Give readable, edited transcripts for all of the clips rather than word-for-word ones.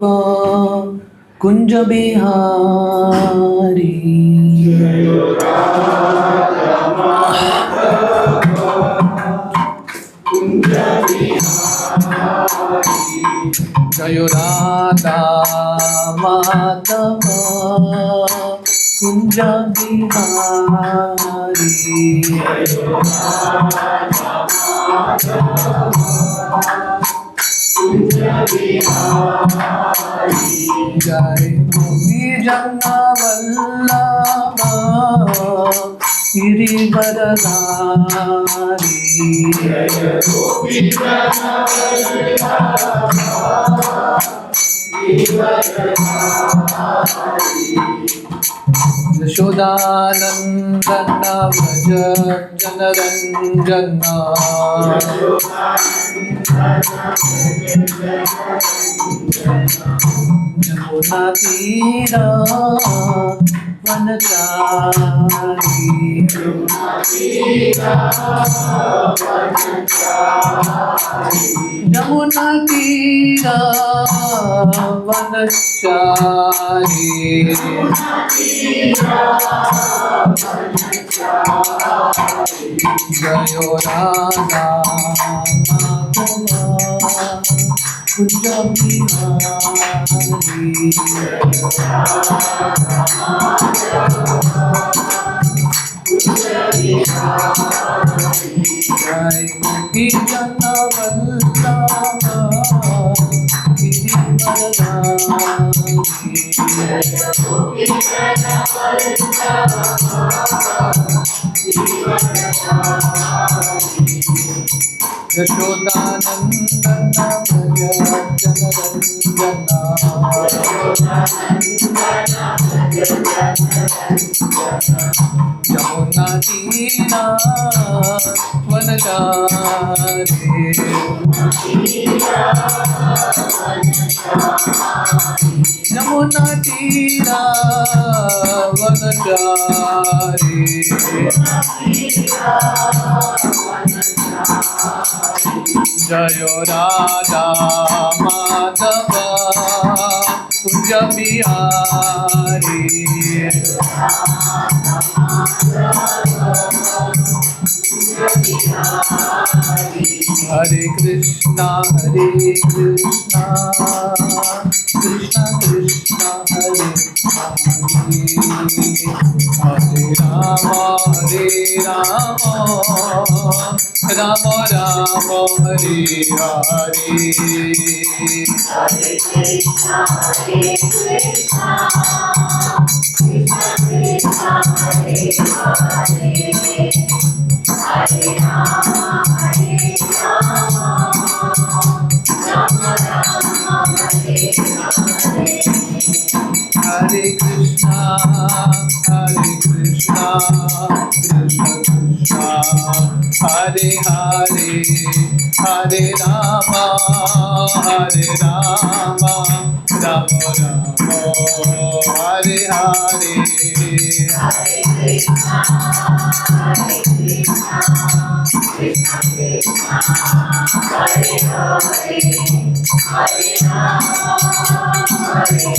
कुंज बिहारी जय राधा माधव कुंज बिहारी जय गोपी जन्नवल्लभ गिरिवरधारी यशोदानंदन व्रज जनरंजन यमुना तीरा वनचारी यमुना तीरा वनचारी जयो राधा कुंज बिहारी जय गोपी जन्नवल्लभ गिरिवरधारी यशोदानंदन व्रज जनरंजन यमुना तीरा वनचारी यमुना तीरा वनचारी जय राधा माधव कुंज बिहारी हरे कृष्णा कृष्णा कृष्णा हरे हरे राम राम राम हरे हरे हरे कृष्णा कृष्णा कृष्णा हरे हरे हरे राम राम राम हरे हरे हरे कृष्णा कृष्णा कृष्णा हरे हरे हरे राम राम राम हरे हरे हरे कृष्णा कृष्णा कृष्णा हरे हरे हरे राम राम हरे हरे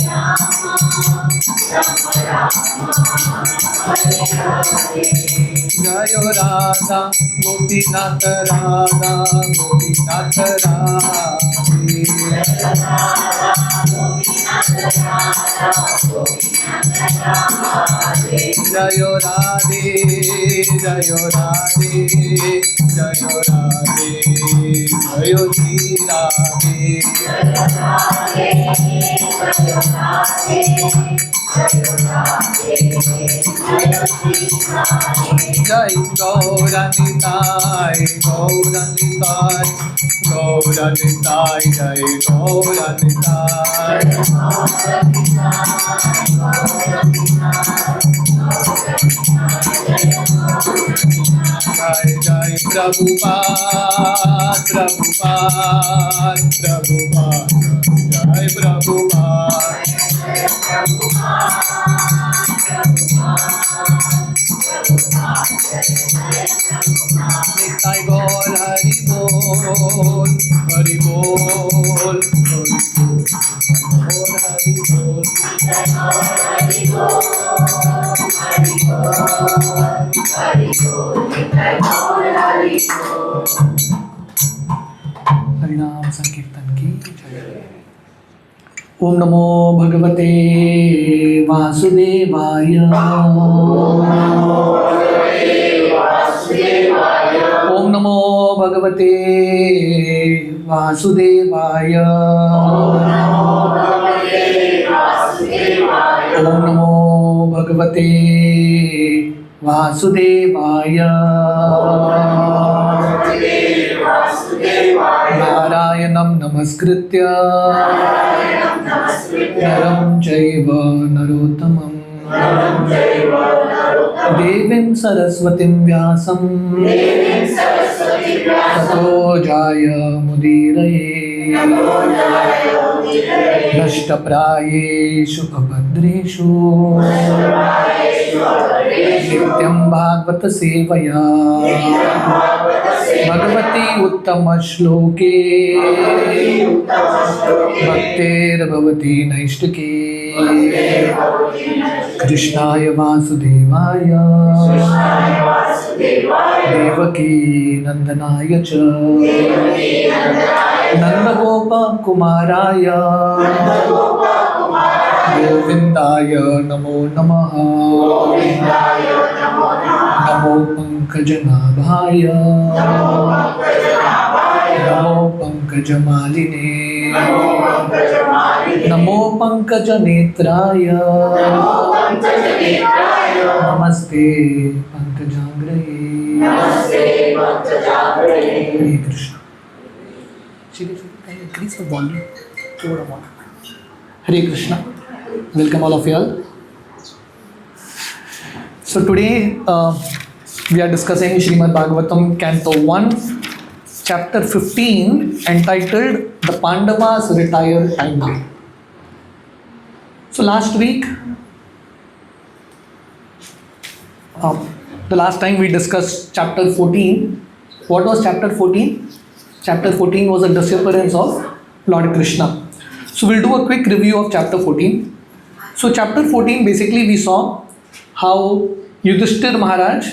जय राधा गोपीनाथ राधा गोपीनाथ राधे जय राधे जय राधे जय राधे जय श्री राधे जय गौरनिताय गौरनिताय गौरनिताय जय गौरनिताय जय जय प्रभुपाद प्रभुपाद प्रभुपाद जय प्रभुपाद निताय गौर हरि बोल हरि बोल हरि बोल हरिनाम संकीर्तन की जय। ओम नमो भगवते वासुदेवाय। ओम नमो भगवते वासुदेवाय। ओम नमो भगवते वासुदेवाय। नारायणं नमस्कृत्य नरं चैव नरोत्तमं देवीं सरस्वतीं व्यासं ततो जायमुदीरये। नष्टप्रायेषु अभद्रेषु नित्यं भागवत सेवया भगवती उत्तमश्लोके भक्तेर्भवति नैष्टिके। कृष्णाय वासुदेवाय देवकी नंदनाय च नन्दगोपकुमाराय गोविन्दाय नमो नमः। नमो पंकजनाभाय नमो पंकजमालिने नमो पंकजनेत्राय नमस्ते पंकजाग्रये। हरे Krishna. Increase the volume. Hare Krishna. Welcome all of you all. So today we are discussing Srimad Bhagavatam Canto 1, Chapter 15, entitled The Pandavas Retire Timely. So last week, the last time we discussed Chapter 14. What was Chapter 14? Chapter 14 was a disappearance of Lord Krishna. So we'll do a quick review of Chapter 14. So Chapter 14, basically we saw how Yudhishthir Maharaj,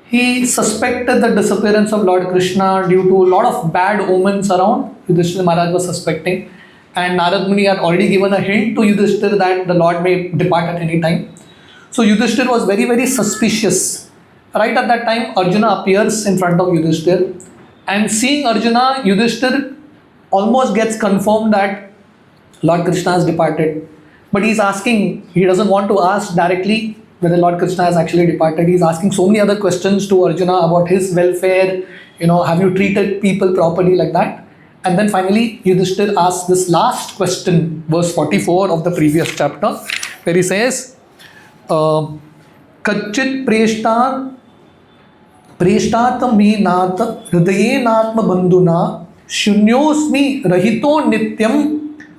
he suspected the disappearance of Lord Krishna due to a lot of bad omens around. Yudhishthir Maharaj was suspecting, and Narad Muni had already given a hint to Yudhishthir that the Lord may depart at any time. So Yudhishthir was very, very suspicious. Right at that time, Arjuna appears in front of Yudhishthir, and seeing Arjuna, Yudhishthir almost gets confirmed that Lord Krishna has departed. But he's asking, he doesn't want to ask directly whether Lord Krishna has actually departed. He's asking so many other questions to Arjuna about his welfare, have you treated people properly, like that. And then finally, Yudhishthir asks this last question, verse 44 of the previous chapter, where he says, Kachit preshtat me nat hridaye natma bandhuna shunyosmi rahito nityam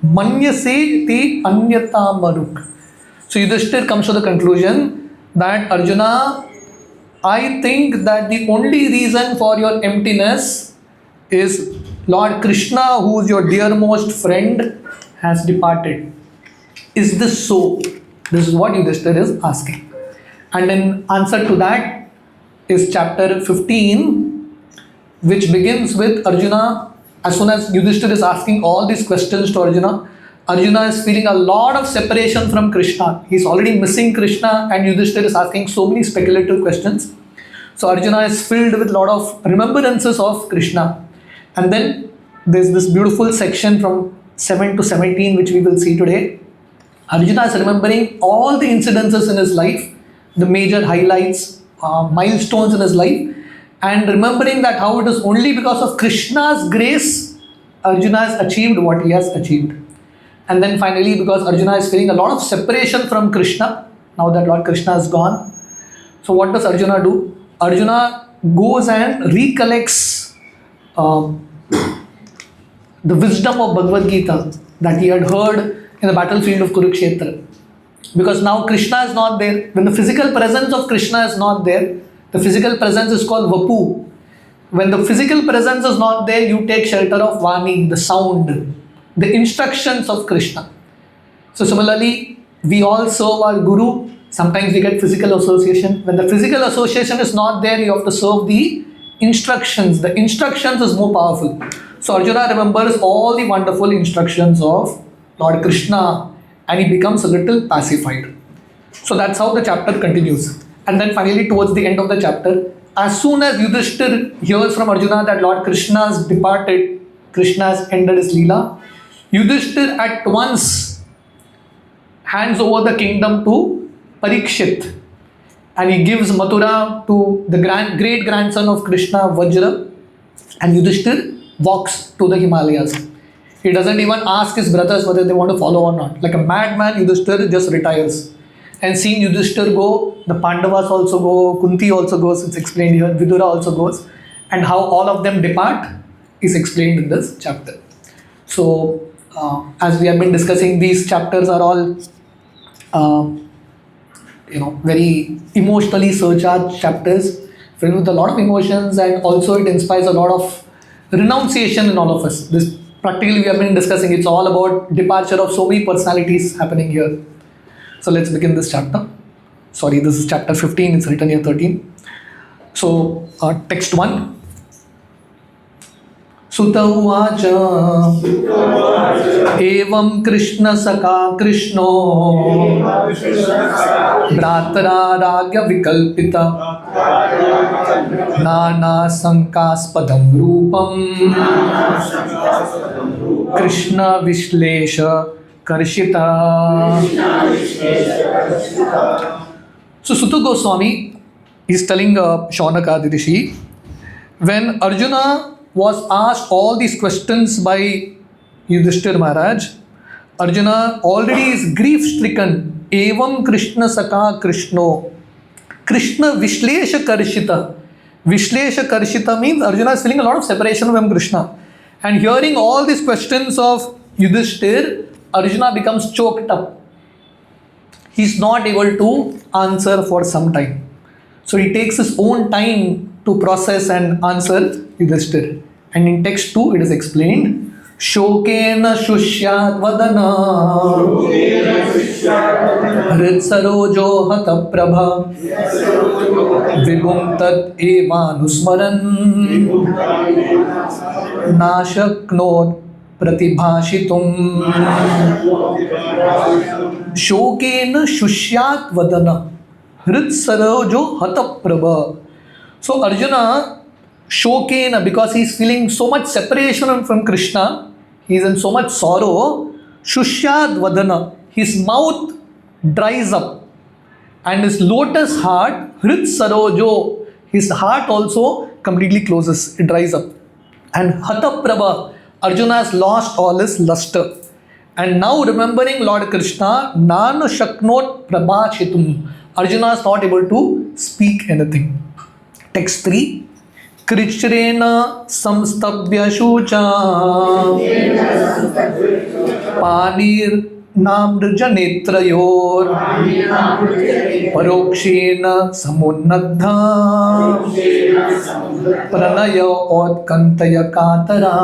manyase te anyata maruk. So Yudhishthir comes to the conclusion that Arjuna, I think that the only reason for your emptiness is Lord Krishna, who is your dearmost friend, has departed. Is this so? This is what Yudhishthir is asking. And in answer to that is chapter 15, which begins with Arjuna. As soon as Yudhishthir is asking all these questions to Arjuna, Arjuna is feeling a lot of separation from Krishna. He's already missing Krishna, and Yudhishthir is asking so many speculative questions. So Arjuna is filled with a lot of remembrances of Krishna. And then there's this beautiful section from 7 to 17, which we will see today. Arjuna is remembering all the incidences in his life, the major highlights, milestones in his life, and remembering that how it is only because of Krishna's grace Arjuna has achieved what he has achieved. And then finally, because Arjuna is feeling a lot of separation from Krishna, now that Lord Krishna is gone, so what does Arjuna do? Arjuna goes and recollects the wisdom of Bhagavad Gita that he had heard in the battlefield of Kurukshetra. Because now Krishna is not there. When the physical presence of Krishna is not there, the physical presence is called Vapu. When the physical presence is not there, you take shelter of Vani, the sound, the instructions of Krishna. So similarly, we all serve our guru. Sometimes we get physical association. When the physical association is not there, you have to serve the instructions. The instructions is more powerful. So Arjuna remembers all the wonderful instructions of Lord Krishna and he becomes a little pacified. So that's how the chapter continues. And then finally towards the end of the chapter, as soon as Yudhishthir hears from Arjuna that Lord Krishna has departed, Krishna has ended his Leela, Yudhishthir at once hands over the kingdom to Parikshit and he gives Mathura to the great grandson of Krishna, Vajra, and Yudhishthir walks to the Himalayas. He doesn't even ask his brothers whether they want to follow or not. Like a madman, Yudhishthir just retires. And seeing Yudhishthir go, the Pandavas also go, Kunti also goes, it's explained here, Vidura also goes, and how all of them depart is explained in this chapter. So, as we have been discussing, these chapters are all, very emotionally surcharged chapters, filled with a lot of emotions, and also it inspires a lot of renunciation in all of us. This practically we have been discussing, it's all about departure of so many personalities happening here. So let's begin this chapter. Sorry, this is chapter 15, it's written here 13. So, text 1. Sutta uvacha evam Krishna saka Krishno Bhratra ragya vikalpita Nana sankaspadam rupam Krishna vishlesha karshita. So Sutta Goswami is telling Shaunaka Rishi, when Arjuna was asked all these questions by Yudhishthir Maharaj, Arjuna already is grief stricken. Evam Krishna Saka Krishno. Krishna Vishlesha Karshita. Vishlesha Karshita means Arjuna is feeling a lot of separation from Krishna. And hearing all these questions of Yudhishthir, Arjuna becomes choked up. He's not able to answer for some time. So he takes his own time to process and answer Yudhishthir. And in text 2 it is explained, Shokena Shushyat Vadana Ritsarojo Hata Prabha Vibhum Tat Evanusmaran Nashaknod Pratibhashitum Shokena Shushyat Vadana Ritsarojo Hata Prabha. So Arjuna, Shokena, because he is feeling so much separation from Krishna, he is in so much sorrow, Shushyad Vadana, his mouth dries up and his lotus heart, Hrit Sarojo, his heart also completely closes, it dries up. And Hata Prabha, Arjuna has lost all his luster. And now remembering Lord Krishna, Nana Shaknot Prabhashitum, Arjuna is not able to speak anything. Text 3. Krichrena samstabhya shucha Panir namrja netrayor Parokshena samunnadha Pranaya otkantaya katara.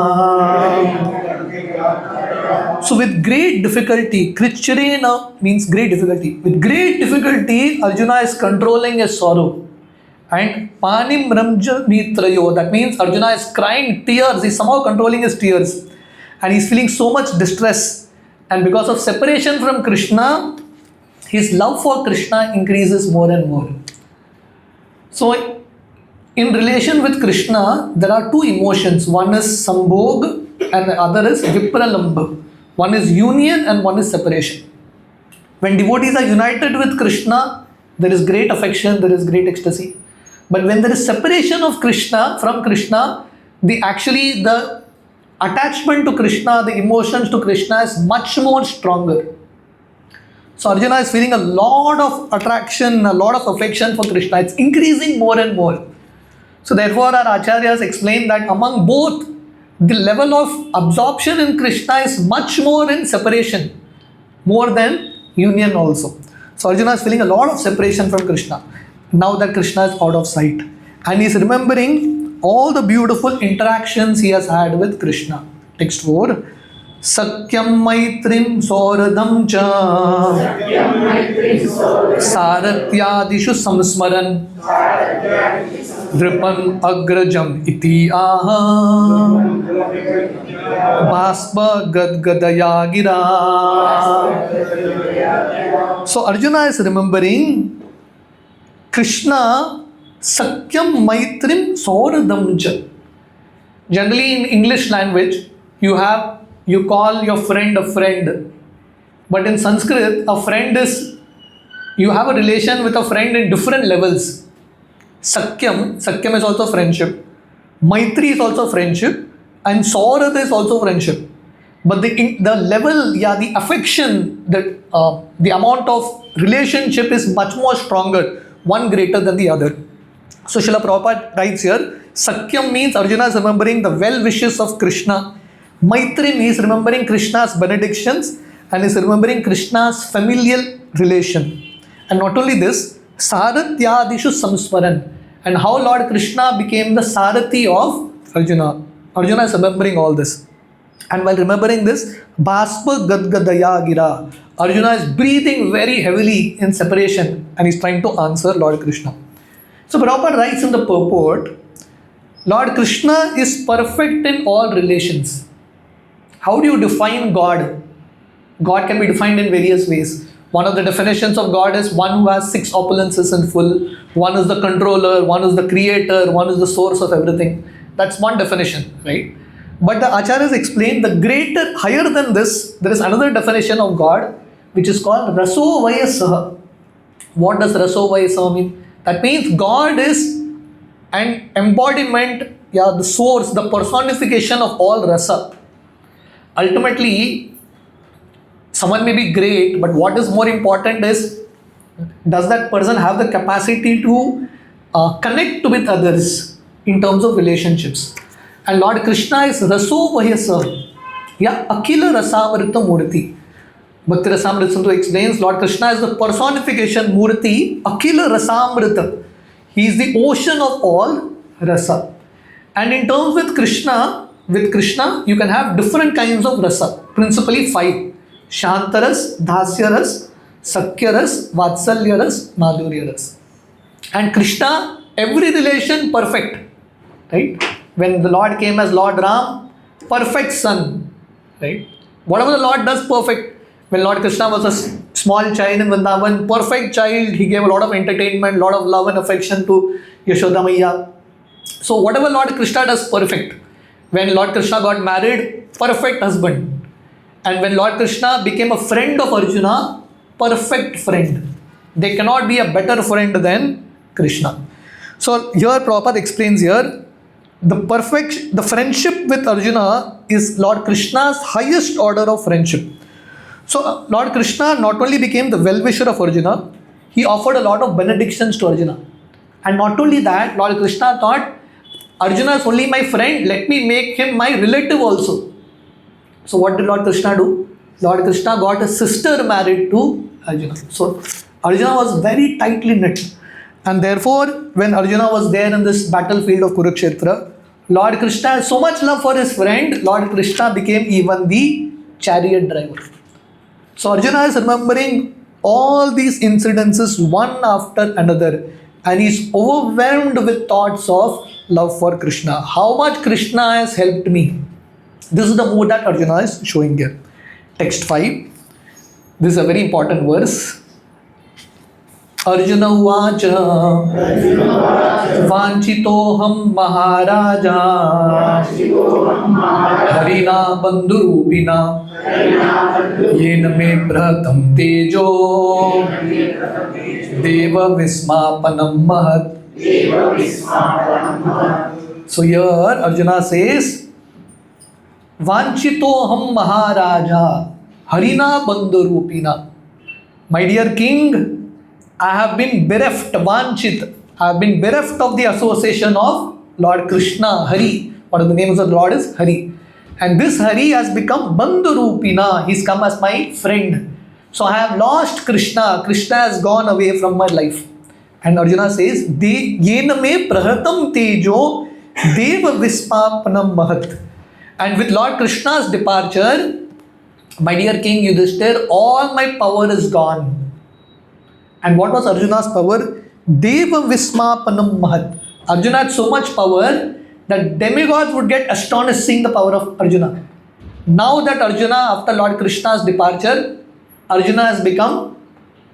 So with great difficulty, Krichrena means great difficulty. With great difficulty, Arjuna is controlling his sorrow. And Panim Ramja Nitrayo, that means Arjuna is crying tears, he's somehow controlling his tears. And he's feeling so much distress. And because of separation from Krishna, his love for Krishna increases more and more. So, in relation with Krishna, there are two emotions. One is Sambhog and the other is Vipralambha. One is union and one is separation. When devotees are united with Krishna, there is great affection, there is great ecstasy. But when there is separation of Krishna from Krishna, the attachment to Krishna, the emotions to Krishna is much more stronger. So Arjuna is feeling a lot of attraction, a lot of affection for Krishna. It's increasing more and more. So therefore our acharyas explain that among both, the level of absorption in Krishna is much more in separation, more than union also. So Arjuna is feeling a lot of separation from Krishna, now that Krishna is out of sight. And he is remembering all the beautiful interactions he has had with Krishna. Text 4. Sakyam Maitrim Sauradam Cha Saratyadishu Samsmaran Dripan Agrajam Iti Aha Bhaspa Gadgadaya Gira. So Arjuna is remembering Krishna Sakyam Maitrim Sauradam Cha. Generally in English language, you call your friend a friend. But in Sanskrit, a friend is, you have a relation with a friend in different levels. Sakyam is also friendship. Maitri is also friendship. And Saurad is also friendship. But the level, the affection, the amount of relationship is much more stronger, one greater than the other. So Srila Prabhupada writes here, Sakyam means Arjuna is remembering the well wishes of Krishna. Maitri means remembering Krishna's benedictions and is remembering Krishna's familial relation. And not only this, Saratyadishu Samsmaran, and how Lord Krishna became the Sarathi of Arjuna. Arjuna is remembering all this. And while remembering this, Bhaspa Gadgadaya Gira, Arjuna is breathing very heavily in separation and is trying to answer Lord Krishna. So Prabhupada writes in the purport, Lord Krishna is perfect in all relations. How do you define God? God can be defined in various ways. One of the definitions of God is one who has 6 opulences in full. One is the controller, one is the creator, one is the source of everything. That's one definition, right? But the Acharyas explain the greater, higher than this, there is another definition of God which is called Raso Vayasaha. What does Raso Vayasaha mean? That means God is an embodiment, the source, the personification of all rasa. Ultimately, someone may be great, but what is more important is, does that person have the capacity to connect with others in terms of relationships? And Lord Krishna is Raso Vahyasa, Akhila Rasamrita Murti. Bhakti Rasamrita Sindhu explains, Lord Krishna is the personification, Murti, Akhila Rasamrita. He is the ocean of all rasa. And in terms with Krishna, you can have different kinds of rasa, principally 5. Shantaras, Dhasyaras, Sakyaras, Vatsalyaras, Madhuryaras. And Krishna, every relation perfect. Right? When the Lord came as Lord Ram, perfect son. Right? Whatever the Lord does, perfect. When Lord Krishna was a small child in Vrindavan, perfect child, he gave a lot of entertainment, lot of love and affection to Yashoda Maiya. So whatever Lord Krishna does, perfect. When Lord Krishna got married, perfect husband. And when Lord Krishna became a friend of Arjuna, perfect friend. There cannot be a better friend than Krishna. So here Prabhupada explains here, the friendship with Arjuna is Lord Krishna's highest order of friendship. So Lord Krishna not only became the well-wisher of Arjuna, he offered a lot of benedictions to Arjuna. And not only that, Lord Krishna thought, Arjuna is only my friend, let me make him my relative also. So what did Lord Krishna do? Lord Krishna got a sister married to Arjuna. So Arjuna was very tightly knit. And therefore, when Arjuna was there in this battlefield of Kurukshetra, Lord Krishna had so much love for his friend, Lord Krishna became even the chariot driver. So Arjuna is remembering all these incidences one after another, and he is overwhelmed with thoughts of love for Krishna. How much Krishna has helped me. This is the mood that Arjuna is showing here. Text 5. This is a very important verse. Arjuna Uvacha Vanchitoham Maharaja Harina Bandhurupina Yena me pratam tejo Deva Vismapanam Mahat. So here Arjuna says, Vanchitoham Maharaja Harina Bandhurupina. My dear king, I have been bereft, vanchit. I have been bereft of the association of Lord Krishna, Hari. One of the names of the Lord is Hari. And this Hari has become Bandhurupina. He's come as my friend. So I have lost Krishna. Krishna has gone away from my life. And Arjuna says, Yena me prahatam tejo deva vismapanam mahat. And with Lord Krishna's departure, My dear King Yudhishthir, all my power is gone. And what was Arjuna's power? Deva Vismapanam Mahat. Arjuna had so much power that demigods would get astonished seeing the power of Arjuna. Now that Arjuna, after Lord Krishna's departure, Arjuna has become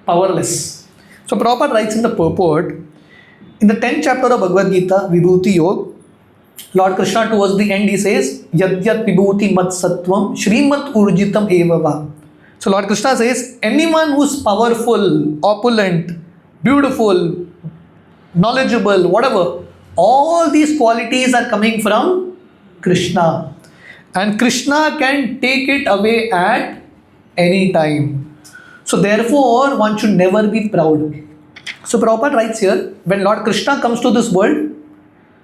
powerless. So Prabhupada writes in the purport, in the 10th chapter of Bhagavad Gita, Vibhuti Yoga, Lord Krishna towards the end he says, Yad Yad Vibhuti Mat Sattvam Shrimat Urjitam Evava. So Lord Krishna says, anyone who's powerful, opulent, beautiful, knowledgeable, whatever, all these qualities are coming from Krishna. And Krishna can take it away at any time. So therefore, one should never be proud. So Prabhupada writes here, when Lord Krishna comes to this world,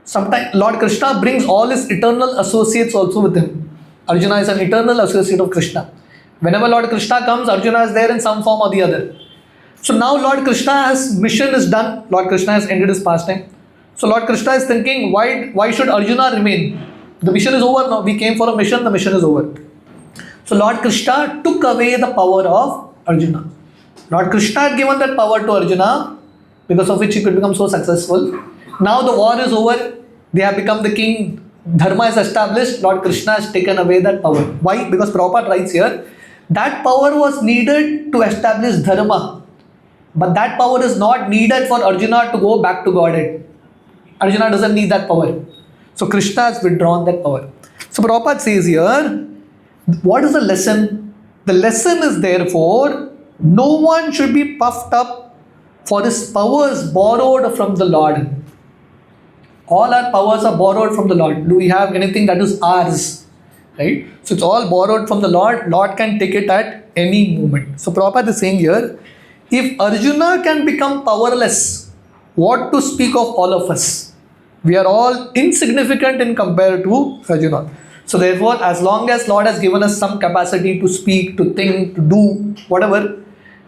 sometimes Lord Krishna brings all his eternal associates also with him. Arjuna is an eternal associate of Krishna. Whenever Lord Krishna comes, Arjuna is there in some form or the other. So now Lord Krishna's mission is done. Lord Krishna has ended his pastime. So Lord Krishna is thinking, why should Arjuna remain? The mission is over now. We came for a mission, the mission is over. So Lord Krishna took away the power of Arjuna. Lord Krishna had given that power to Arjuna, because of which he could become so successful. Now the war is over. They have become the king. Dharma is established. Lord Krishna has taken away that power. Why? Because Prabhupada writes here, that power was needed to establish Dharma. But that power is not needed for Arjuna to go back to Godhead. Arjuna doesn't need that power. So Krishna has withdrawn that power. So Prabhupada says here, what is the lesson? The lesson is therefore, no one should be puffed up for his powers borrowed from the Lord. All our powers are borrowed from the Lord. Do we have anything that is ours? Right? So it's all borrowed from the Lord. Lord can take it at any moment. So Prabhupada is saying here, if Arjuna can become powerless, what to speak of all of us? We are all insignificant in compared to Arjuna. So therefore, as long as Lord has given us some capacity to speak, to think, to do whatever,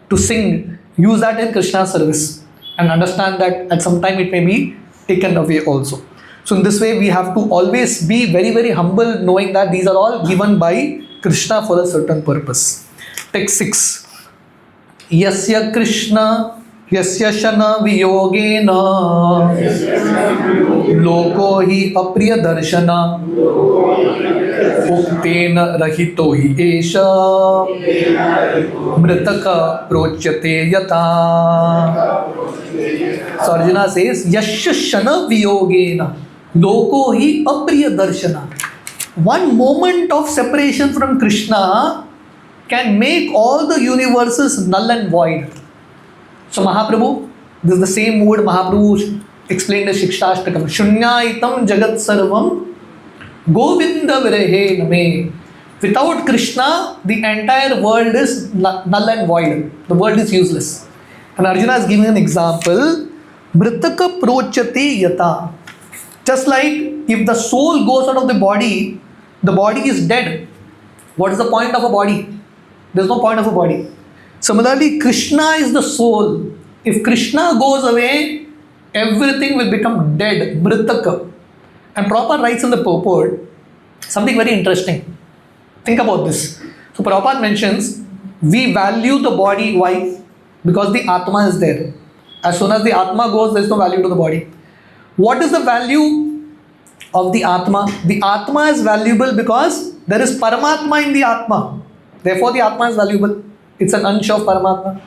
to sing, use that in Krishna's service and understand that at some time it may be taken away also. So in this way, we have to always be very, very humble, knowing that these are all given by Krishna for a certain purpose. Text 6. Yasya Krishna Yasya Shana Viyogena Loko hi apriya darshana Uktena rahito hi esha Mritaka prochyate yata. So Arjuna says, Yasya Shana Viyogena Loko hi apriya darshana. One moment of separation from Krishna can make all the universes null and void. So Mahaprabhu, this is the same word Mahaprabhu explained as Shikshashtakam. Shunyaitam Jagat Sarvam Govinda Virehe Name. Without Krishna, the entire world is null and void. The world is useless. And Arjuna is giving an example. Mritaka Prochate Yata. Just like if the soul goes out of the body is dead. What is the point of a body? There is no point of a body. Similarly, Krishna is the soul. If Krishna goes away, everything will become dead, Mritaka. And Prabhupada writes in the purport something very interesting. Think about this. So Prabhupada mentions, we value the body. Why? Because the Atma is there. As soon as the Atma goes, there is no value to the body. What is the value of the Atma? The Atma is valuable because there is Paramatma in the Atma. Therefore, the Atma is valuable. It's an ansh of Paramatma.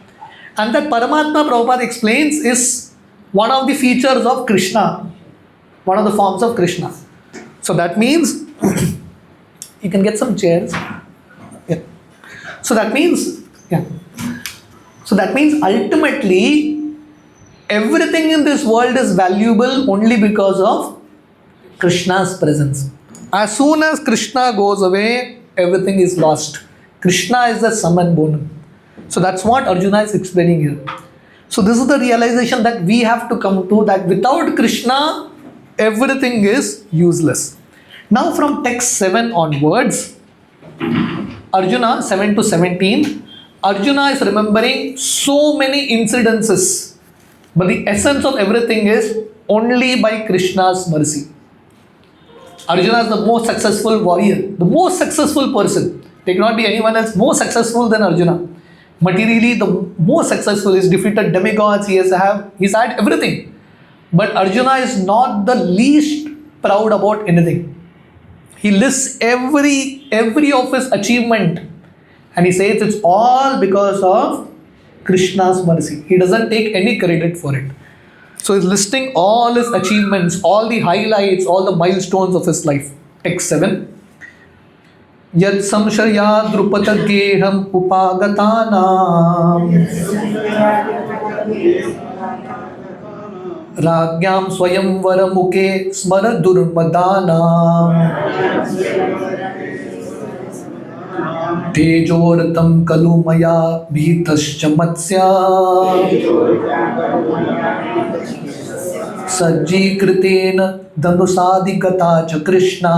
And that Paramatma, Prabhupada explains, is one of the features of Krishna. One of the forms of Krishna. So that means, you can get some chairs. Yeah. So that means ultimately, everything in this world is valuable only because of Krishna's presence. As soon as Krishna goes away, everything is lost. Krishna is the sum and bonum. So that's what Arjuna is explaining here. So this is the realization that we have to come to, that without Krishna, everything is useless. Now from text 7 onwards, Arjuna 7 to 17, Arjuna is remembering so many incidences. But the essence of everything is only by Krishna's mercy. Arjuna is the most successful warrior, the most successful person. There cannot be anyone else more successful than Arjuna. Materially, the most successful. He's defeated demigods. He's had everything. But Arjuna is not the least proud about anything. He lists every of his achievement, and he says it's all because of Krishna's mercy. He doesn't take any credit for it. So he's listing all his achievements, all the highlights, all the milestones of his life. Text 7. Yad samshaya drupatageham upagatana Ragyam swayamvara mukhe smara durmadana Tejoratam kalumaya bhitascha matsya Sajjikritena dhanusadigata cha Krishna.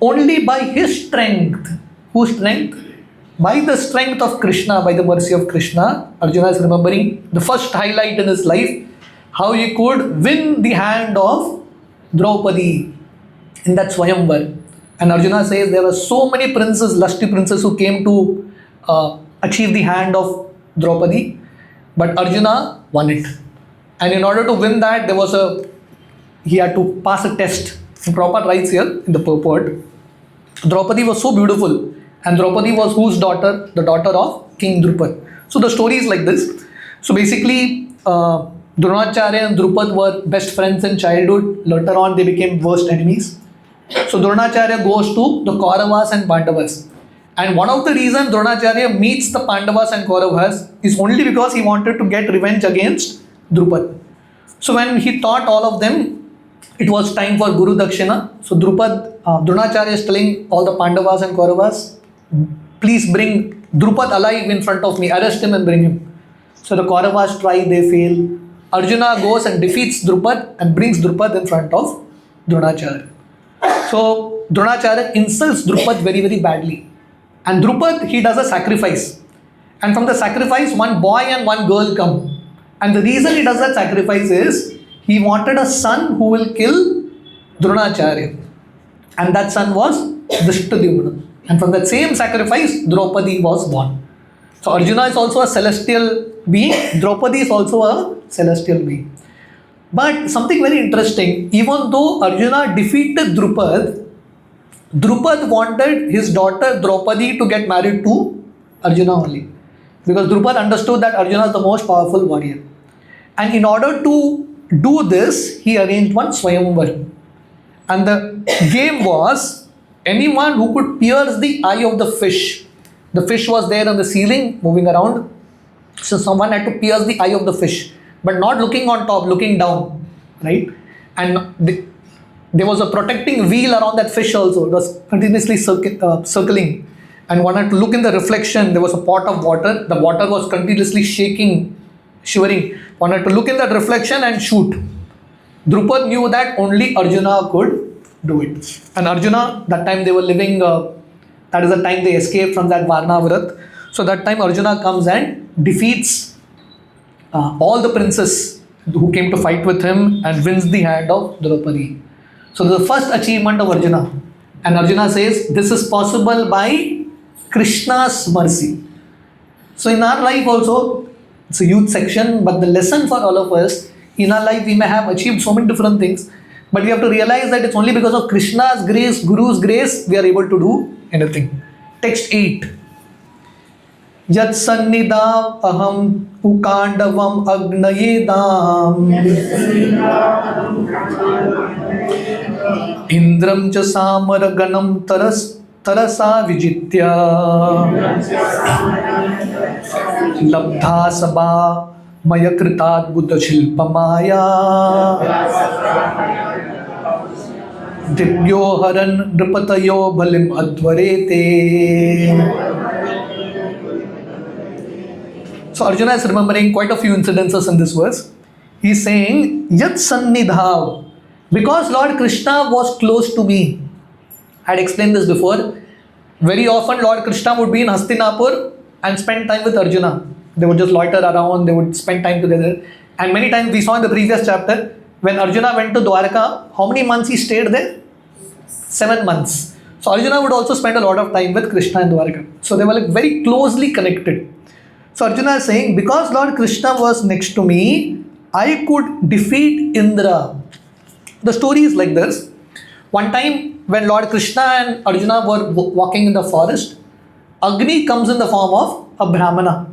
Only by his strength. Whose strength? By the strength of Krishna, by the mercy of Krishna, Arjuna is remembering the first highlight in his life, how he could win the hand of Draupadi in that Swayamvar. And Arjuna says there were so many princes, lusty princes who came to achieve the hand of Draupadi, but Arjuna won it. And in order to win that, he had to pass a test. Prabhupada writes here in the purport, Draupadi was so beautiful, and Draupadi was whose daughter? The daughter of King Drupad. So the story is like this. So basically, Dronacharya and Drupad were best friends in childhood. Later on, they became worst enemies. So Dronacharya goes to the Kauravas and Pandavas. And one of the reasons Dronacharya meets the Pandavas and Kauravas is only because he wanted to get revenge against Drupad. So when he taught all of them, it was time for Guru Dakshina. So Dronacharya is telling all the Pandavas and Kauravas, please bring Drupad alive in front of me, arrest him and bring him. So the Kauravas try, they fail. Arjuna goes and defeats Drupad and brings Drupad in front of Dronacharya. So Dronacharya insults Drupad very, very badly. And Drupad, he does a sacrifice. And from the sacrifice, one boy and one girl come. And the reason he does that sacrifice is, he wanted a son who will kill Dronacharya. And that son was Drishtadyumna. And from that same sacrifice, Draupadi was born. So Arjuna is also a celestial being. Draupadi is also a celestial being. But something very interesting, even though Arjuna defeated Drupad, Drupad wanted his daughter Draupadi to get married to Arjuna only. Because Drupad understood that Arjuna is the most powerful warrior. And in order to do this, he arranged one Swayamvar. And the game was, anyone who could pierce the eye of the fish. The fish was there on the ceiling, moving around. So someone had to pierce the eye of the fish. But not looking on top, looking down. Right? And there was a protecting wheel around that fish also. It was continuously circling. And one had to look in the reflection. There was a pot of water. The water was continuously shaking, shivering. One had to look in that reflection and shoot. Drupad knew that only Arjuna could do it. And Arjuna, that time they were living, that is the time they escaped from that Varnavrat. So that time Arjuna comes and defeats all the princes who came to fight with him and wins the hand of Draupadi. So the first achievement of Arjuna. And Arjuna says, this is possible by Krishna's mercy. So in our life also, it's a youth section, but the lesson for all of us, in our life we may have achieved so many different things, but we have to realize that it's only because of Krishna's grace, Guru's grace, we are able to do anything. Text 8. Yat sannidam aham ukandavam agnayedam Indram cha samaraganam tarasa vijitya Labdha sabha maya kritat buddha shilpamaya Dibyo haran nripatayo balim advarete. So Arjuna is remembering quite a few incidences in this verse. He is saying, Yat sannidhav, because Lord Krishna was close to me. I had explained this before. Very often Lord Krishna would be in Hastinapur and spend time with Arjuna. They would just loiter around, they would spend time together. And many times we saw in the previous chapter, when Arjuna went to Dwarka, how many months he stayed there? 7 months. So Arjuna would also spend a lot of time with Krishna in Dwarka. So they were like very closely connected. So Arjuna is saying, because Lord Krishna was next to me, I could defeat Indra. The story is like this. One time when Lord Krishna and Arjuna were walking in the forest, Agni comes in the form of a Brahmana.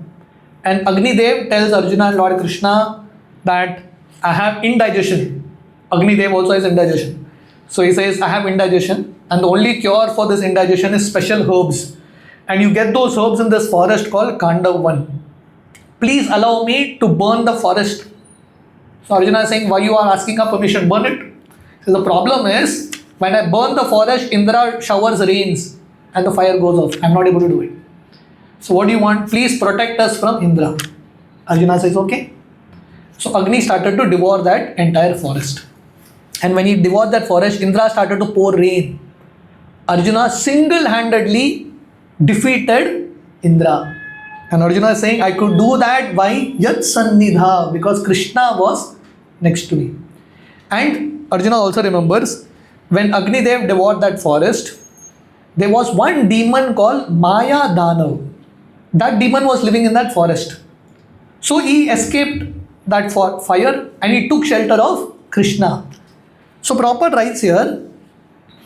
And Agni Dev tells Arjuna and Lord Krishna that I have indigestion. Agni Dev also has indigestion. So he says, I have indigestion, and the only cure for this indigestion is special herbs. And you get those herbs in this forest called Kandavan. Please allow me to burn the forest. So Arjuna is saying, why you are asking a permission? Burn it. So the problem is, when I burn the forest, Indra showers rains and the fire goes off. I am not able to do it. So what do you want? Please protect us from Indra. Arjuna says, okay. So Agni started to devour that entire forest. And when he devoured that forest, Indra started to pour rain. Arjuna single-handedly defeated Indra. And Arjuna is saying, I could do that by Yat Sannidha, because Krishna was next to me. And Arjuna also remembers, when Agni Dev devoured that forest, there was one demon called Maya Danav. That demon was living in that forest. So he escaped that fire and he took shelter of Krishna. So Prabhupada writes here,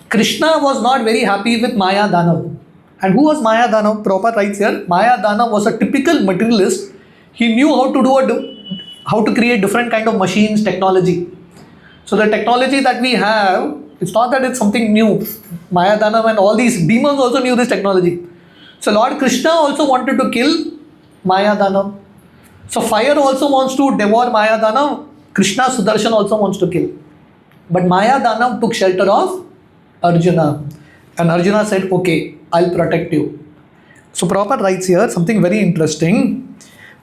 Krishna was not very happy with Maya Danav. And who was Maya Danav? Prabhupada writes here, Maya Danav was a typical materialist. He knew how to create different kind of machines, technology. So the technology that we have, it's not that it's something new. Maya Danav and all these demons also knew this technology. So Lord Krishna also wanted to kill Maya Danav. So fire also wants to devour Maya Danav. Krishna Sudarshan also wants to kill. But Maya Danav took shelter of Arjuna. And Arjuna said, okay, I'll protect you. So Prabhupada writes here something very interesting.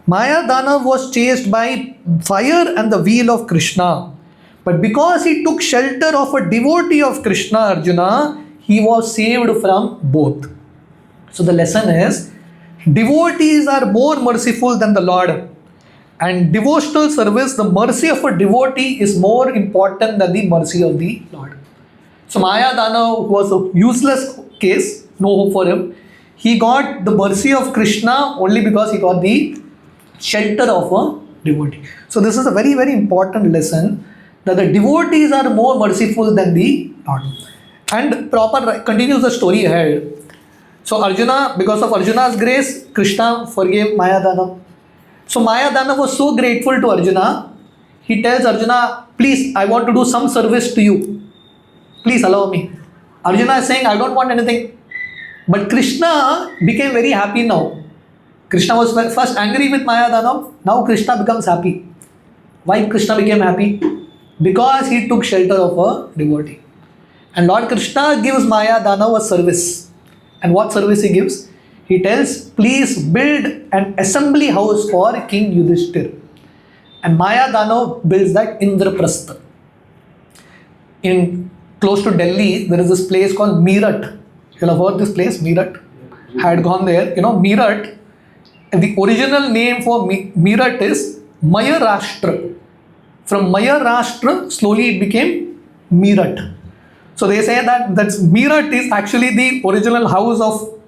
Maya Danav was chased by fire and the wheel of Krishna. But because he took shelter of a devotee of Krishna, Arjuna, he was saved from both. So the lesson is, devotees are more merciful than the Lord. And devotional service, the mercy of a devotee is more important than the mercy of the Lord. So Maya Danav was a useless case, no hope for him. He got the mercy of Krishna only because he got the shelter of a devotee. So this is a very, very important lesson, that the devotees are more merciful than the Lord. And Prabhupada continues the story ahead. So Arjuna, because of Arjuna's grace, Krishna forgave Maya Danav. So Maya Danav was so grateful to Arjuna, he tells Arjuna, please, I want to do some service to you. Please allow me. Arjuna is saying, I don't want anything. But Krishna became very happy now. Krishna was first angry with Maya Danav. Now Krishna becomes happy. Why Krishna became happy? Because he took shelter of a devotee. And Lord Krishna gives Maya Danav a service. And what service he gives? He tells, please build an assembly house for King Yudhishthir. And Maya Danav builds that Indraprastha. Close to Delhi, there is this place called Meerut. You'll have heard this place, Meerut. I had gone there. Meerut, the original name for Meerut is Mayarashtra. From Mayarashtra, slowly it became Meerut. So they say that Meerut is actually the original house of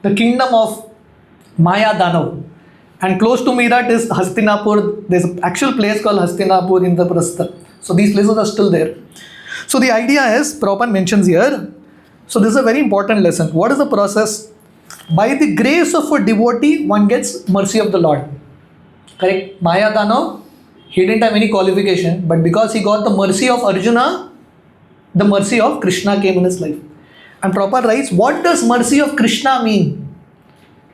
the kingdom of Maya Danav. And close to Meerut is Hastinapur. There's an actual place called Hastinapur in the Indraprastha. So these places are still there. So the idea is, Prabhupada mentions here, so this is a very important lesson. What is the process? By the grace of a devotee, one gets mercy of the Lord. Correct? Maya Danav, he didn't have any qualification, but because he got the mercy of Arjuna, the mercy of Krishna came in his life. And Prabhupada writes, what does mercy of Krishna mean?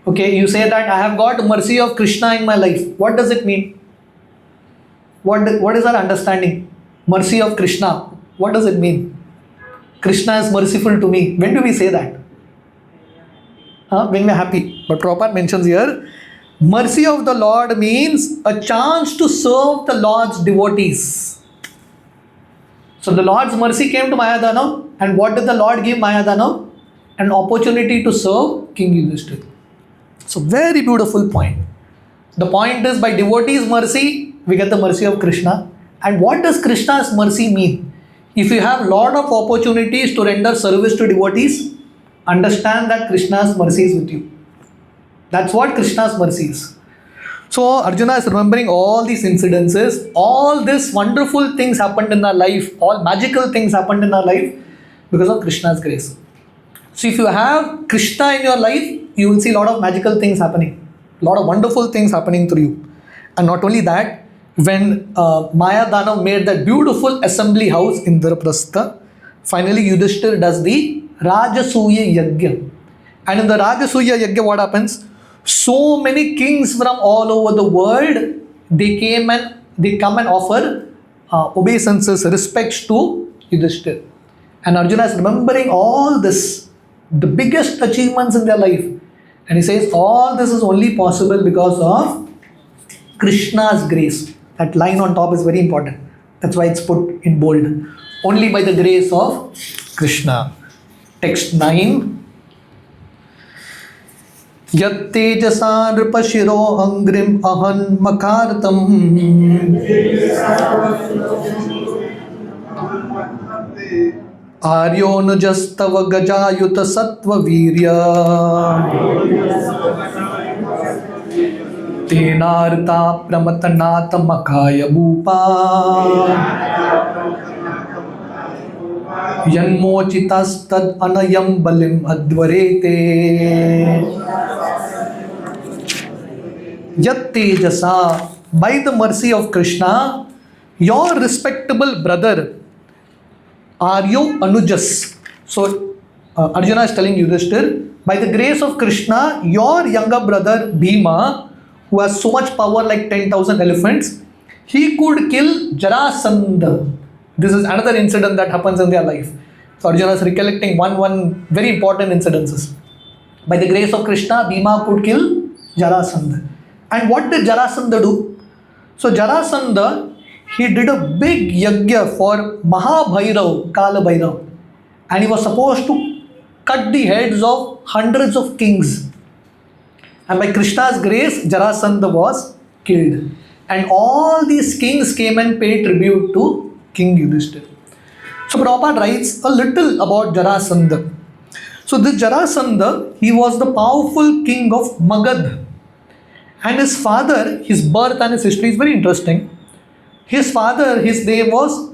Okay, you say that I have got mercy of Krishna in my life. What does it mean? What is our understanding? Mercy of Krishna. What does it mean? Krishna is merciful to me. When do we say that? When we are happy. But Prabhupada mentions here, mercy of the Lord means a chance to serve the Lord's devotees. So the Lord's mercy came to Maya Danav, and what did the Lord give Maya Danav? An opportunity to serve King Yudhishthira. So very beautiful point. The point is, by devotees' mercy, we get the mercy of Krishna. And what does Krishna's mercy mean? If you have lot of opportunities to render service to devotees, understand that Krishna's mercy is with you. That's what Krishna's mercy is. So Arjuna is remembering all these incidences, all these wonderful things happened in our life, all magical things happened in our life because of Krishna's grace. So if you have Krishna in your life, you will see a lot of magical things happening, a lot of wonderful things happening through you. And not only that, when Maya Danav made that beautiful assembly house in Indraprastha, finally Yudhishthir does the Rajasuya Yajna. And in the Rajasuya Yajna, what happens? So many kings from all over the world, they come and offer obeisances, respects to Yudhishthir. And Arjuna is remembering all this, the biggest achievements in their life. And he says, all this is only possible because of Krishna's grace. That line on top is very important. That's why it's put in bold. Only by the grace of Krishna. Text 9. Yattejasa nripashiro angrim ahan makartam Aryonujastava gajayuta sattva virya Tenarta pramatanata makaya bhupa Yanmochitastad anayam balim advarete Yattejasa, by the mercy of Krishna, your respectable brother Aryo Anujas. So Arjuna is telling Yudhishthir, by the grace of Krishna, your younger brother Bhima, who has so much power like 10,000 elephants, he could kill Jarasandha. This is another incident that happens in their life. So Arjuna is recollecting one very important incidences. By the grace of Krishna, Bhima could kill Jarasandha. And what did Jarasandha do? So Jarasandha, he did a big yajna for Mahabhairav, Kala Bhairav. And he was supposed to cut the heads of hundreds of kings. And by Krishna's grace, Jarasandha was killed. And all these kings came and paid tribute to King Yudhishthira. So Prabhupada writes a little about Jarasandha. So this Jarasandha, he was the powerful king of Magad. And his father, his birth and his history is very interesting. His father, his name was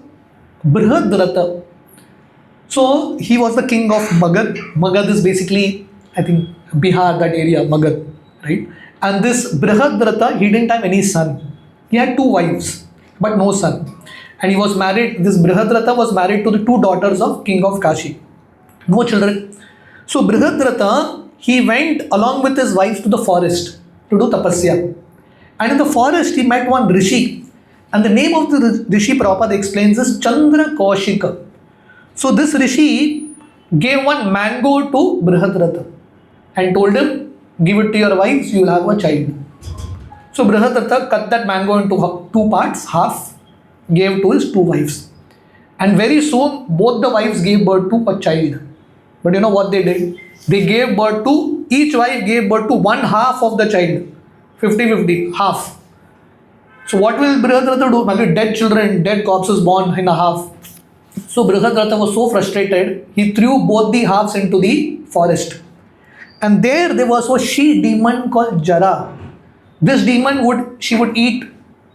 Brihadrata. So he was the king of Magad. Magad is basically, I think, Bihar, that area, Magad, right? And this Brihadrata, he didn't have any son. He had 2 wives, but no son. And he was married, this Brihadrata was married to the 2 daughters of king of Kashi. No children. So Brihadrata, he went along with his wives to the forest to do tapasya. And in the forest, he met one rishi. And the name of the rishi, Prabhupada explains, is Chandra Kaushika. So this rishi gave one mango to Brihadrata and told him, give it to your wives, you will have a child. So Brihadrata cut that mango into 2 parts, half, gave to his 2 wives. And very soon, both the wives gave birth to a child. But you know what they did? They gave birth to, each wife gave birth to 1/2 of the child. 50-50, half. So what will Brihadrata do? Maybe dead children, dead corpses born in a half. So Brihadrata was so frustrated, he threw both the halves into the forest. And there was a she demon called Jara. This demon would eat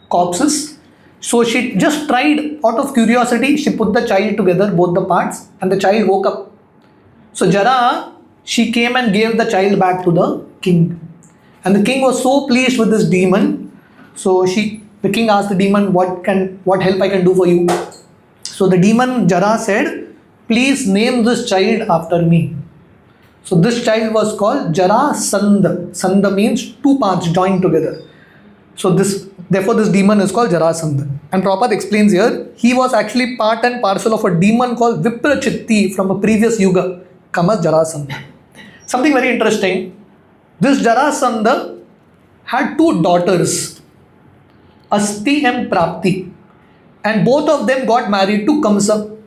corpses. So she just tried, out of curiosity, she put the child together, both the parts, and the child woke up. So Jara, she came and gave the child back to the king. And the king was so pleased with this demon. So the king asked the demon, what help I can do for you? So the demon Jara said, please name this child after me. So this child was called Jarasandha. Sandha means 2 parts joined together. So therefore this demon is called Jarasandha. And Prabhupada explains here, he was actually part and parcel of a demon called Viprachitti from a previous yuga, come as Jarasandha. Something very interesting, this Jarasandha had 2 daughters, Asti and Prapti. And both of them got married to Kamsa.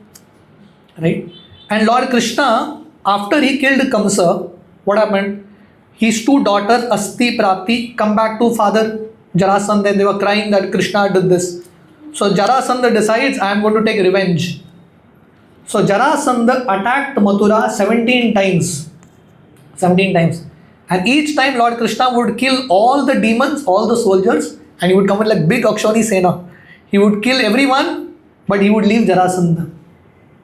Right? And Lord Krishna, after he killed Kamsa, what happened? His 2 daughters, Asti, Prapti, come back to father Jarasandha, and they were crying that Krishna did this. So Jarasandha decides, I am going to take revenge. So Jarasandha attacked Mathura 17 times. 17 times. And each time Lord Krishna would kill all the demons, all the soldiers, and he would come with like big Akshoni Sena. He would kill everyone, but he would leave Jarasandha.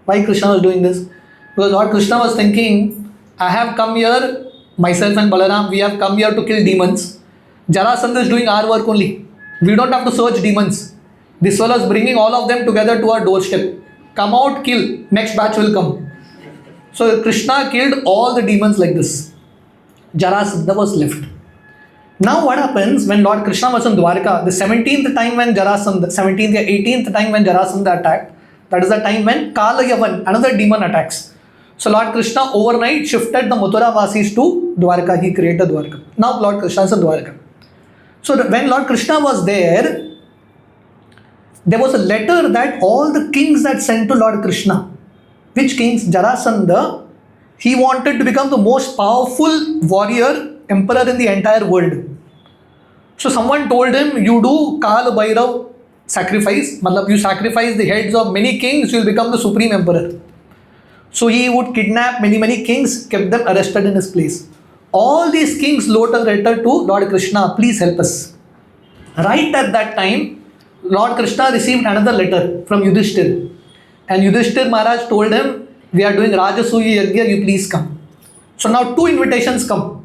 Why Krishna was doing this? Because Lord Krishna was thinking, I have come here, myself and Balaram, we have come here to kill demons. Jarasandha is doing our work only. We don't have to search demons. This fellow is bringing all of them together to our doorstep. Come out, kill. Next batch will come. So Krishna killed all the demons like this. Jarasandha was left. Now what happens when Lord Krishna was in Dwarka, the 17th time when Jarasandha, 17th or 18th time when Jarasandha attacked, that is the time when Kalayavan, another demon, attacks. So Lord Krishna overnight shifted the Mathura Vasis to Dwarka. He created Dwarka. Now Lord Krishna is in Dwarka. So when Lord Krishna was there was a letter that all the kings had sent to Lord Krishna. Which kings? Jarasandha. He wanted to become the most powerful warrior emperor in the entire world. So someone told him, you do Kal Bhairav sacrifice, you sacrifice the heads of many kings, you will become the supreme emperor. So he would kidnap many kings, kept them arrested in his place. All these kings wrote a letter to Lord Krishna, please help us. Right at that time, Lord Krishna received another letter from Yudhishthir. And Yudhishthir Maharaj told him, we are doing Rajasuya Yajna, you please come. So now two invitations come.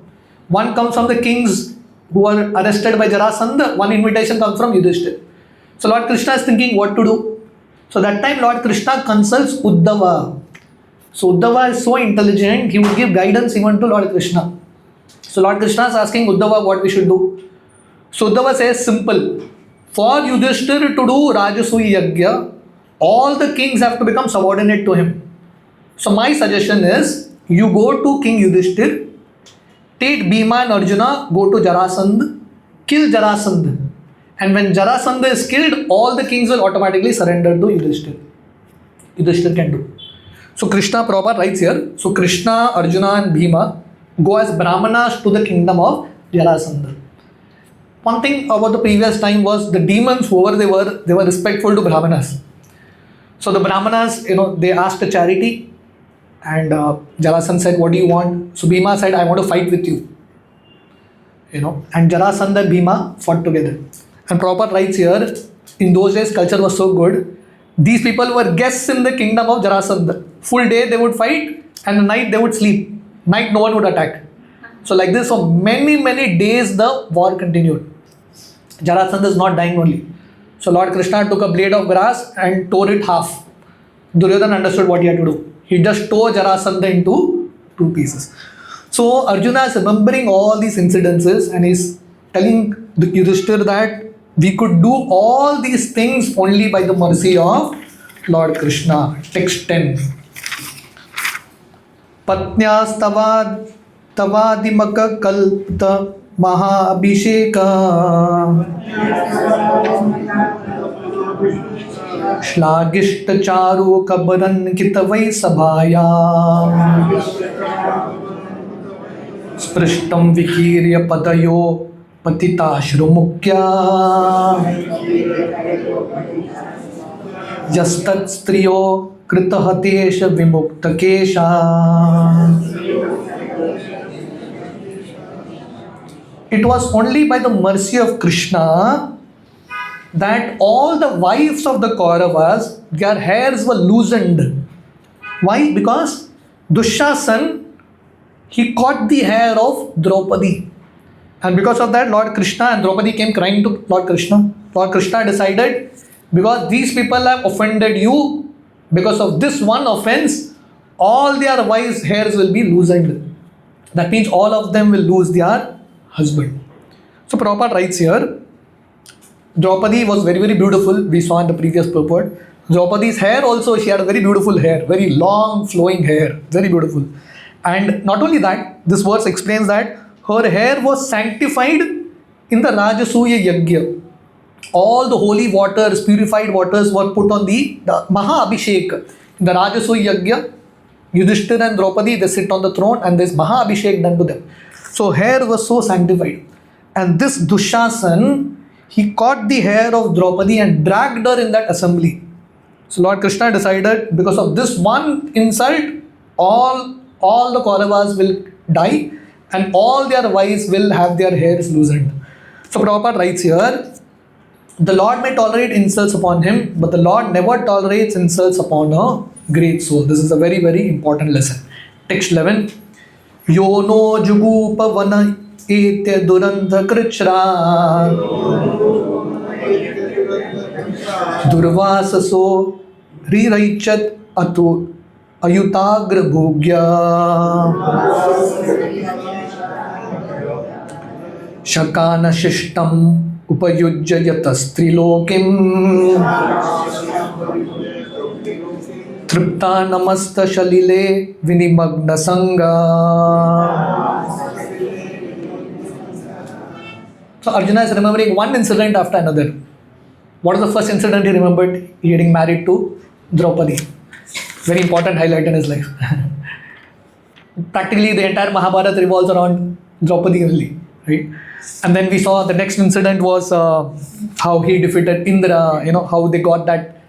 One comes from the kings who were arrested by Jarasandha. One invitation comes from Yudhishthir. So Lord Krishna is thinking what to do. So that time Lord Krishna consults Uddhava. So Uddhava is so intelligent, he would give guidance even to Lord Krishna. So Lord Krishna is asking Uddhava what we should do. So Uddhava says simple. For Yudhishthir to do Rajasuya Yajna, all the kings have to become subordinate to him. So my suggestion is, you go to King Yudhishthir, take Bhima and Arjuna, go to Jarasandha, kill Jarasandha. And when Jarasandha is killed, all the kings will automatically surrender to Yudhishthir. Yudhishthir can do. So Krishna Prabhupada writes here, so Krishna, Arjuna and Bhima go as Brahmanas to the kingdom of Jarasandha. One thing about the previous time was the demons, whoever they were respectful to Brahmanas. So the Brahmanas, they asked a charity, and Jarasandha said, what do you want? So Bhima said, I want to fight with you. And Jarasandha and Bhima fought together. And Prabhupada writes here, in those days culture was so good, these people were guests in the kingdom of Jarasandha. Full day they would fight, and the night they would sleep. Night no one would attack. So like this for many days the war continued. Jarasandha is not dying only. So Lord Krishna took a blade of grass and tore it half. Duryodhana understood what he had to do. He just tore Jarasandha into two pieces. So Arjuna is remembering all these incidences and is telling the Yudhishthir that we could do all these things only by the mercy of Lord Krishna. Text 10. Patnyas tavadimaka kalpta maha abhisheka shlagishta charu kabaran kitavai sabhaya sprishtam vikirya padayo patita shrumukya yastat striyo kritahatesha vimukta kesha. It was only by the mercy of Krishna that all the wives of the Kauravas, their hairs were loosened. Why? Because Dushasan, he caught the hair of Draupadi. And because of that, Lord Krishna and Draupadi came crying to Lord Krishna. Lord Krishna decided, because these people have offended you, because of this one offense, all their wives' hairs will be loosened. That means all of them will lose their husband. So Prabhupada writes here, Draupadi was very beautiful. We saw in the previous purport. Draupadi's hair also, she had a very beautiful hair, very long flowing hair, very beautiful. And not only that, this verse explains that her hair was sanctified in the Rajasuya Yajna. All the holy waters, purified waters were put on the Maha Abhishek. In the Rajasuya Yajna, Yudhishthira and Draupadi, they sit on the throne and there is Maha Abhishek done to them. So hair was so sanctified. And this Dushasan, he caught the hair of Draupadi and dragged her in that assembly. So Lord Krishna decided, because of this one insult, all the Kauravas will die and all their wives will have their hairs loosened. So Prabhupada writes here, the Lord may tolerate insults upon him, but the Lord never tolerates insults upon a great soul. This is a very, very important lesson. Text 11. Yono jugupa vana etya durandha krichra durvasaso riraichat atu ayutagra bhogya shakana shishtam upayujya yatastrilokim tripta namasta shalile vinimagna sanga. So Arjuna is remembering one incident after another. What is the first incident he remembered? Getting married to Draupadi. Very important highlight in his life. Practically the entire Mahabharata revolves around Draupadi only, right? And then we saw the next incident was how he defeated Indra, how they got that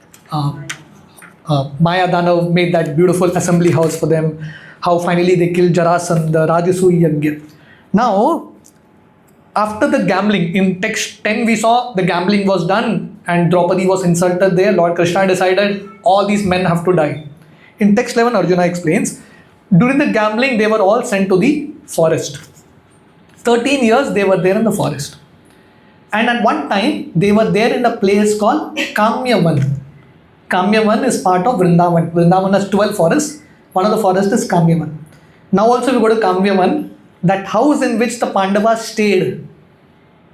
Maya Danav made that beautiful assembly house for them, how finally they killed Jarasandha, Rajasuya Yagya. Now, after the gambling, in text 10 we saw the gambling was done and Draupadi was insulted there. Lord Krishna decided all these men have to die. In text 11, Arjuna explains, during the gambling they were all sent to the forest. 13 years they were there in the forest. And at one time they were there in a place called Kamyavan. Kamyavan is part of Vrindavan. Vrindavan has 12 forests. One of the forests is Kamyavan. Now also we go to Kamyavan. That house in which the Pandavas stayed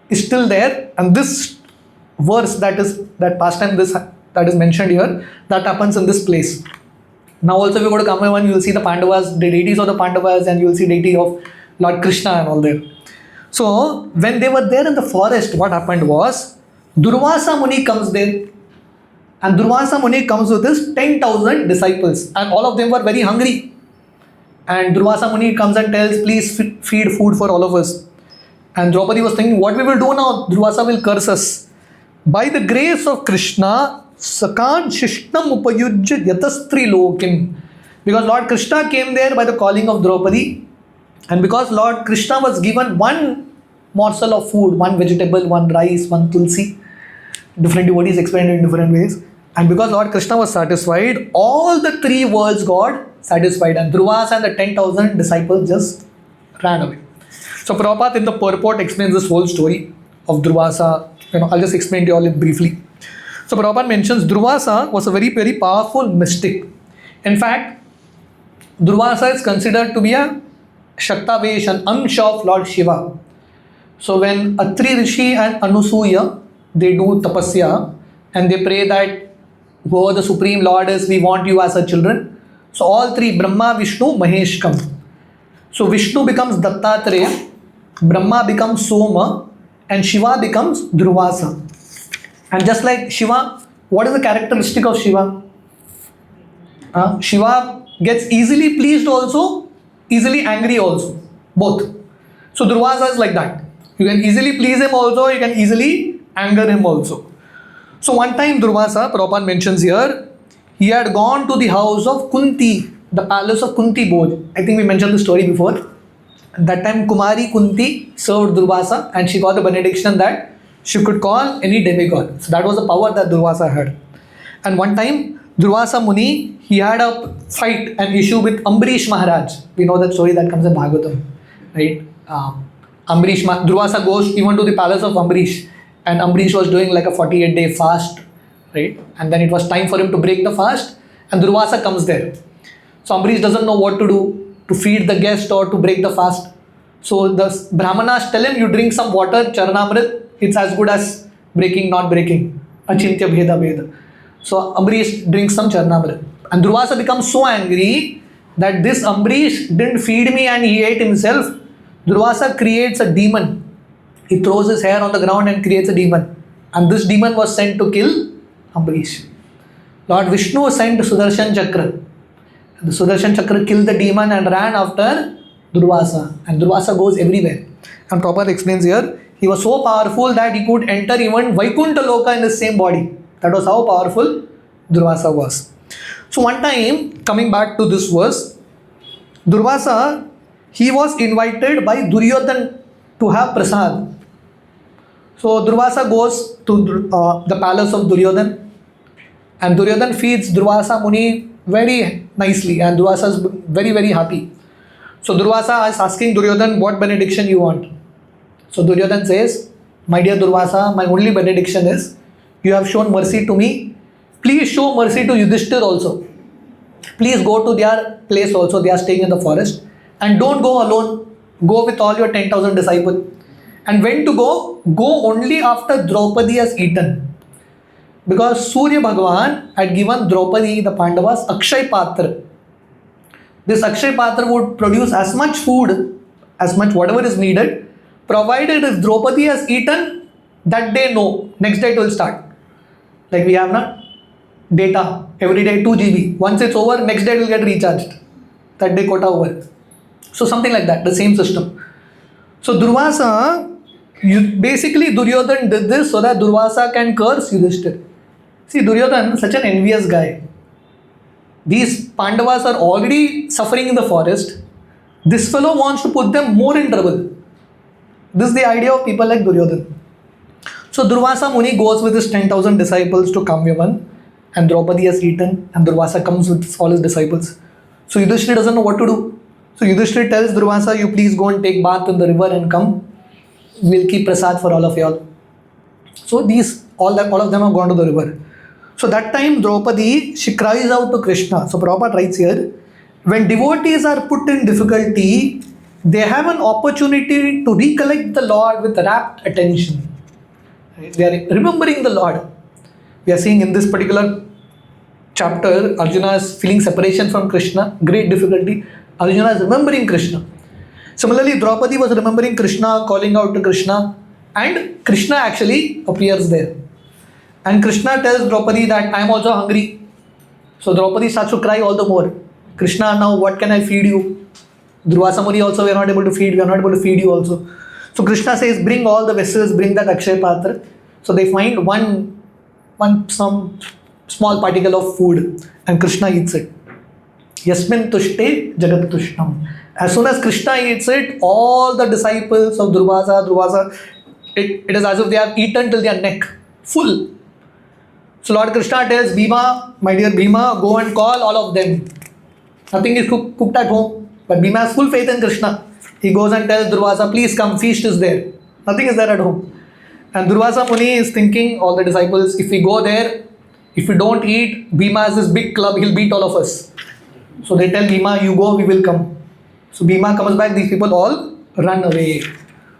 is still there, and this verse that pastime that is mentioned here, that happens in this place. Now also we go to Kamyavan, you will see the Pandavas, the deities of the Pandavas, and you will see deity of Lord Krishna and all there. So when they were there in the forest, what happened was Durvasa Muni comes there, and Durvasa Muni comes with his 10,000 disciples, and all of them were very hungry. And Durvasa Muni comes and tells, please feed food for all of us. And Draupadi was thinking, what we will do now? Durvasa will curse us. By the grace of Krishna, Sakan Shishtam Upayujya Yatastri Lokim. Because Lord Krishna came there by the calling of Draupadi. And because Lord Krishna was given one morsel of food, one vegetable, one rice, one tulsi. Different devotees explained it in different ways. And because Lord Krishna was satisfied, all the three worlds got satisfied, and Durvasa and the 10,000 disciples just ran away. So Prabhupada in the purport explains this whole story of Durvasa. I'll just explain to you all briefly. So Prabhupada mentions Durvasa was a very, very powerful mystic. In fact, Durvasa is considered to be a Shaktavesh, an Amsha of Lord Shiva. So when Atri Rishi and Anusuya, they do tapasya and they pray that whoever the Supreme Lord is, we want you as our children. So all three, Brahma, Vishnu, Mahesh come. So Vishnu becomes Dattatreya, Brahma becomes Soma, and Shiva becomes Durvasa. And just like Shiva, what is the characteristic of Shiva? Shiva gets easily pleased also, easily angry also, both. So Durvasa is like that. You can easily please him also, you can easily anger him also. So one time Durvasa, Prabhupada mentions here, he had gone to the house of Kunti, the palace of Kunti Bhoj. I think we mentioned the story before. At that time Kumari Kunti served Durvasa and she got the benediction that she could call any demigod. So that was the power that Durvasa had. And one time Durvasa Muni, he had a fight, an issue with Ambarish Maharaj. We know that story that comes in Bhagavatam, right? Durvasa goes even to the palace of Ambarish, and Ambarish was doing like a 48-day fast, right? And then it was time for him to break the fast, and Durvasa comes there. So Ambarish doesn't know what to do, to feed the guest or to break the fast. So the Brahmanas tell him, you drink some water, Charanamrit, it's as good as breaking, not breaking. Achintya Bheda Bheda. So Ambarish drinks some Charanamrit. And Durvasa becomes so angry that this Ambarish didn't feed me and he ate himself. Durvasa creates a demon. He throws his hair on the ground and creates a demon. And this demon was sent to kill Ambarish. Lord Vishnu sent Sudarshan Chakra. The Sudarshan Chakra killed the demon and ran after Durvasa. And Durvasa goes everywhere. And Prabhupada explains here, he was so powerful that he could enter even Vaikuntha Loka in the same body. That was how powerful Durvasa was. So one time, coming back to this verse, Durvasa, he was invited by Duryodhan to have prasad. So Durvasa goes to the palace of Duryodhan, and Duryodhan feeds Durvasa Muni very nicely, and Durvasa is very, very happy. So Durvasa is asking Duryodhan what benediction you want. So Duryodhan says, my dear Durvasa, my only benediction is, you have shown mercy to me. Please show mercy to Yudhishthir also. Please go to their place also. They are staying in the forest. And don't go alone. Go with all your 10,000 disciples. And when to go? Go only after Draupadi has eaten. Because Surya Bhagavan had given Draupadi, the Pandavas, Akshay Patra. This Akshay Patra would produce as much food, as much whatever is needed, provided if Draupadi has eaten, that day no. Next day it will start. Like we have now data every day 2 GB. Once it's over, next day it will get recharged. That day quota over. So something like that, the same system. So Durvasa, basically Duryodhan did this so that Durvasa can curse Yudhishthir. See, Duryodhan is such an envious guy. These Pandavas are already suffering in the forest. This fellow wants to put them more in trouble. This is the idea of people like Duryodhan. So Durvasa Muni goes with his 10,000 disciples to Kamyavan, and Draupadi has eaten, and Durvasa comes with all his disciples. So Yudhishthir doesn't know what to do. So Yudhishthir tells Durvasa, you please go and take bath in the river and come. We'll keep prasad for all of y'all. So all of them have gone to the river. So that time Draupadi, she cries out to Krishna. So Prabhupada writes here, when devotees are put in difficulty, they have an opportunity to recollect the Lord with rapt attention. They are remembering the Lord. We are seeing in this particular chapter, Arjuna is feeling separation from Krishna, great difficulty. Arjuna is remembering Krishna. Similarly, Draupadi was remembering Krishna, calling out to Krishna, and Krishna actually appears there. And Krishna tells Draupadi that I am also hungry. So Draupadi starts to cry all the more. Krishna, now what can I feed you? Durvasa Muni also, we are not able to feed you also. So Krishna says, bring all the vessels, bring that Akshay Patra. So they find some small particle of food, and Krishna eats it. Yasmin tushte jagat tushnam. As soon as Krishna eats it, all the disciples of Durvasa, it is as if they have eaten till their neck, full. So Lord Krishna tells Bhima, my dear Bhima, go and call all of them. Nothing is cooked at home, but Bhima has full faith in Krishna. He goes and tells Durvasa, please come, feast is there. Nothing is there at home. And Durvasa Muni is thinking, all the disciples, if we go there, if we don't eat, Bhima has this big club, he'll beat all of us. So they tell Bhima, you go, we will come. So Bhima comes back, these people all run away.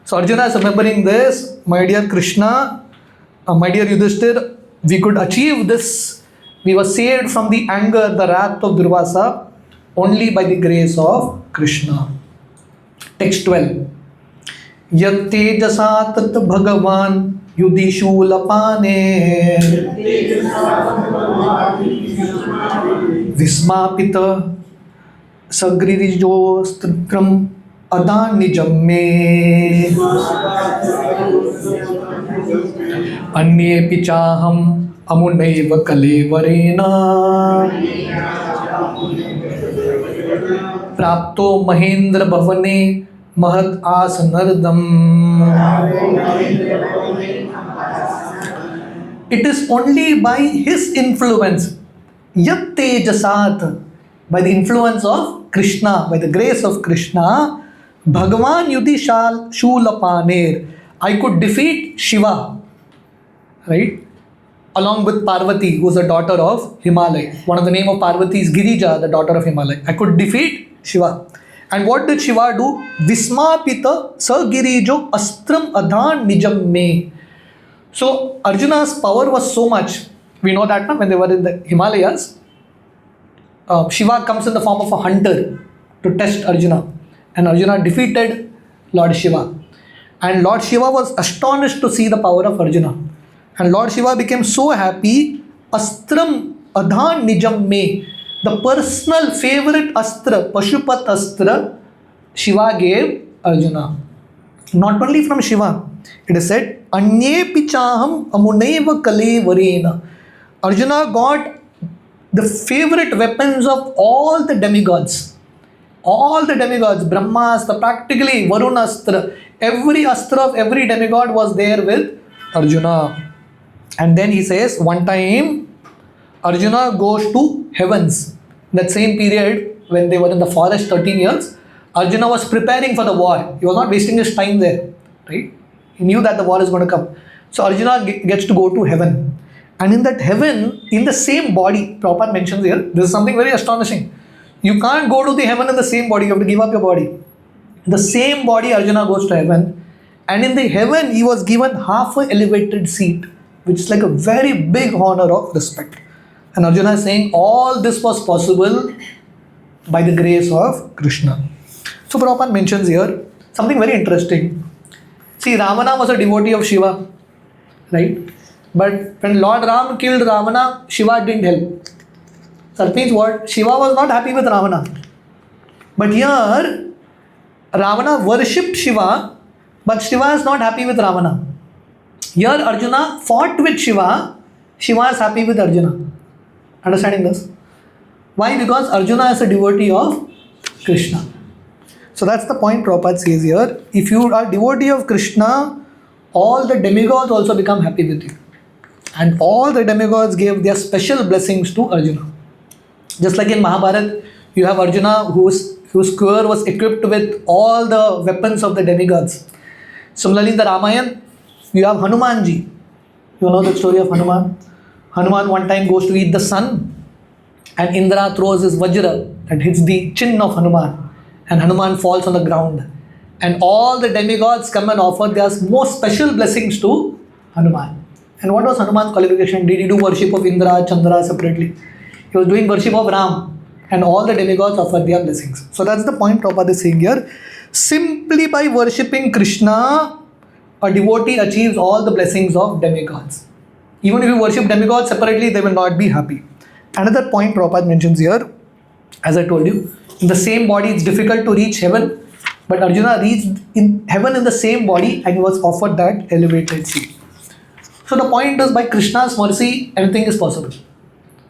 So Arjuna is remembering this, my dear Krishna, my dear Yudhishthir, we could achieve this. We were saved from the anger, the wrath of Durvasa only by the grace of Krishna. Text 12. Yat tejasa tat bhagavan yudhishulapane vismapita sagrijo stritram adanijam me अन्ये पिचाहम अमुनैव कलेवरेण प्राप्तो महेंद्र भवने महद आसनर्दम. It is only by his influence, yat tejasat, by the influence of Krishna, by the grace of Krishna, Bhagavan Yudhishulapaner, I could defeat Shiva, right? Along with Parvati, who is the daughter of Himalaya. One of the name of Parvati is Girija, the daughter of Himalaya. I could defeat Shiva. And what did Shiva do? Vismapita sa Girijo astram adhan nijam me. So Arjuna's power was so much. We know that when they were in the Himalayas, Shiva comes in the form of a hunter to test Arjuna. And Arjuna defeated Lord Shiva. And Lord Shiva was astonished to see the power of Arjuna. And Lord Shiva became so happy. Astram adhan nijam me. The personal favorite astra, Pashupat astra, Shiva gave Arjuna. Not only from Shiva. It is said, Anye pichaham amuneva kale varena. Arjuna got the favorite weapons of all the demigods. All the demigods, Brahmastra, practically Varunastra, every astra of every demigod was there with Arjuna. And then he says, one time Arjuna goes to heavens. That same period when they were in the forest 13 years, Arjuna was preparing for the war. He was not wasting his time there, right? He knew that the war is going to come. So Arjuna gets to go to heaven. And in that heaven, in the same body, Prabhupada mentions here, this is something very astonishing. You can't go to the heaven in the same body, you have to give up your body. In the same body, Arjuna goes to heaven. And in the heaven, he was given half an elevated seat, which is like a very big honor of respect. And Arjuna is saying all this was possible by the grace of Krishna. So Prabhupada mentions here something very interesting. See, Ravana was a devotee of Shiva, right? But when Lord Ram killed Ravana, Shiva didn't help. So that means what? Shiva was not happy with Ravana. But here, Ravana worshipped Shiva, but Shiva is not happy with Ravana. Here Arjuna fought with Shiva, Shiva is happy with Arjuna. Understanding this? Why? Because Arjuna is a devotee of Krishna. So that's the point Prabhupada says here. If you are devotee of Krishna, all the demigods also become happy with you. And all the demigods gave their special blessings to Arjuna. Just like in Mahabharata, you have Arjuna whose quiver was equipped with all the weapons of the demigods. Similarly in the Ramayana, you have Hanumanji. You know the story of Hanuman? Hanuman one time goes to eat the sun and Indra throws his vajra and hits the chin of Hanuman. And Hanuman falls on the ground. And all the demigods come and offer their most special blessings to Hanuman. And what was Hanuman's qualification? Did he do worship of Indra, Chandra separately? He was doing worship of Ram. And all the demigods offered their blessings. So that's the point Prabhupada is saying here. Simply by worshipping Krishna, a devotee achieves all the blessings of demigods. Even if you worship demigods separately, they will not be happy. Another point Prabhupada mentions here, as I told you, in the same body it's difficult to reach heaven, but Arjuna reached in heaven in the same body and he was offered that elevated seat. So the point is, by Krishna's mercy, anything is possible.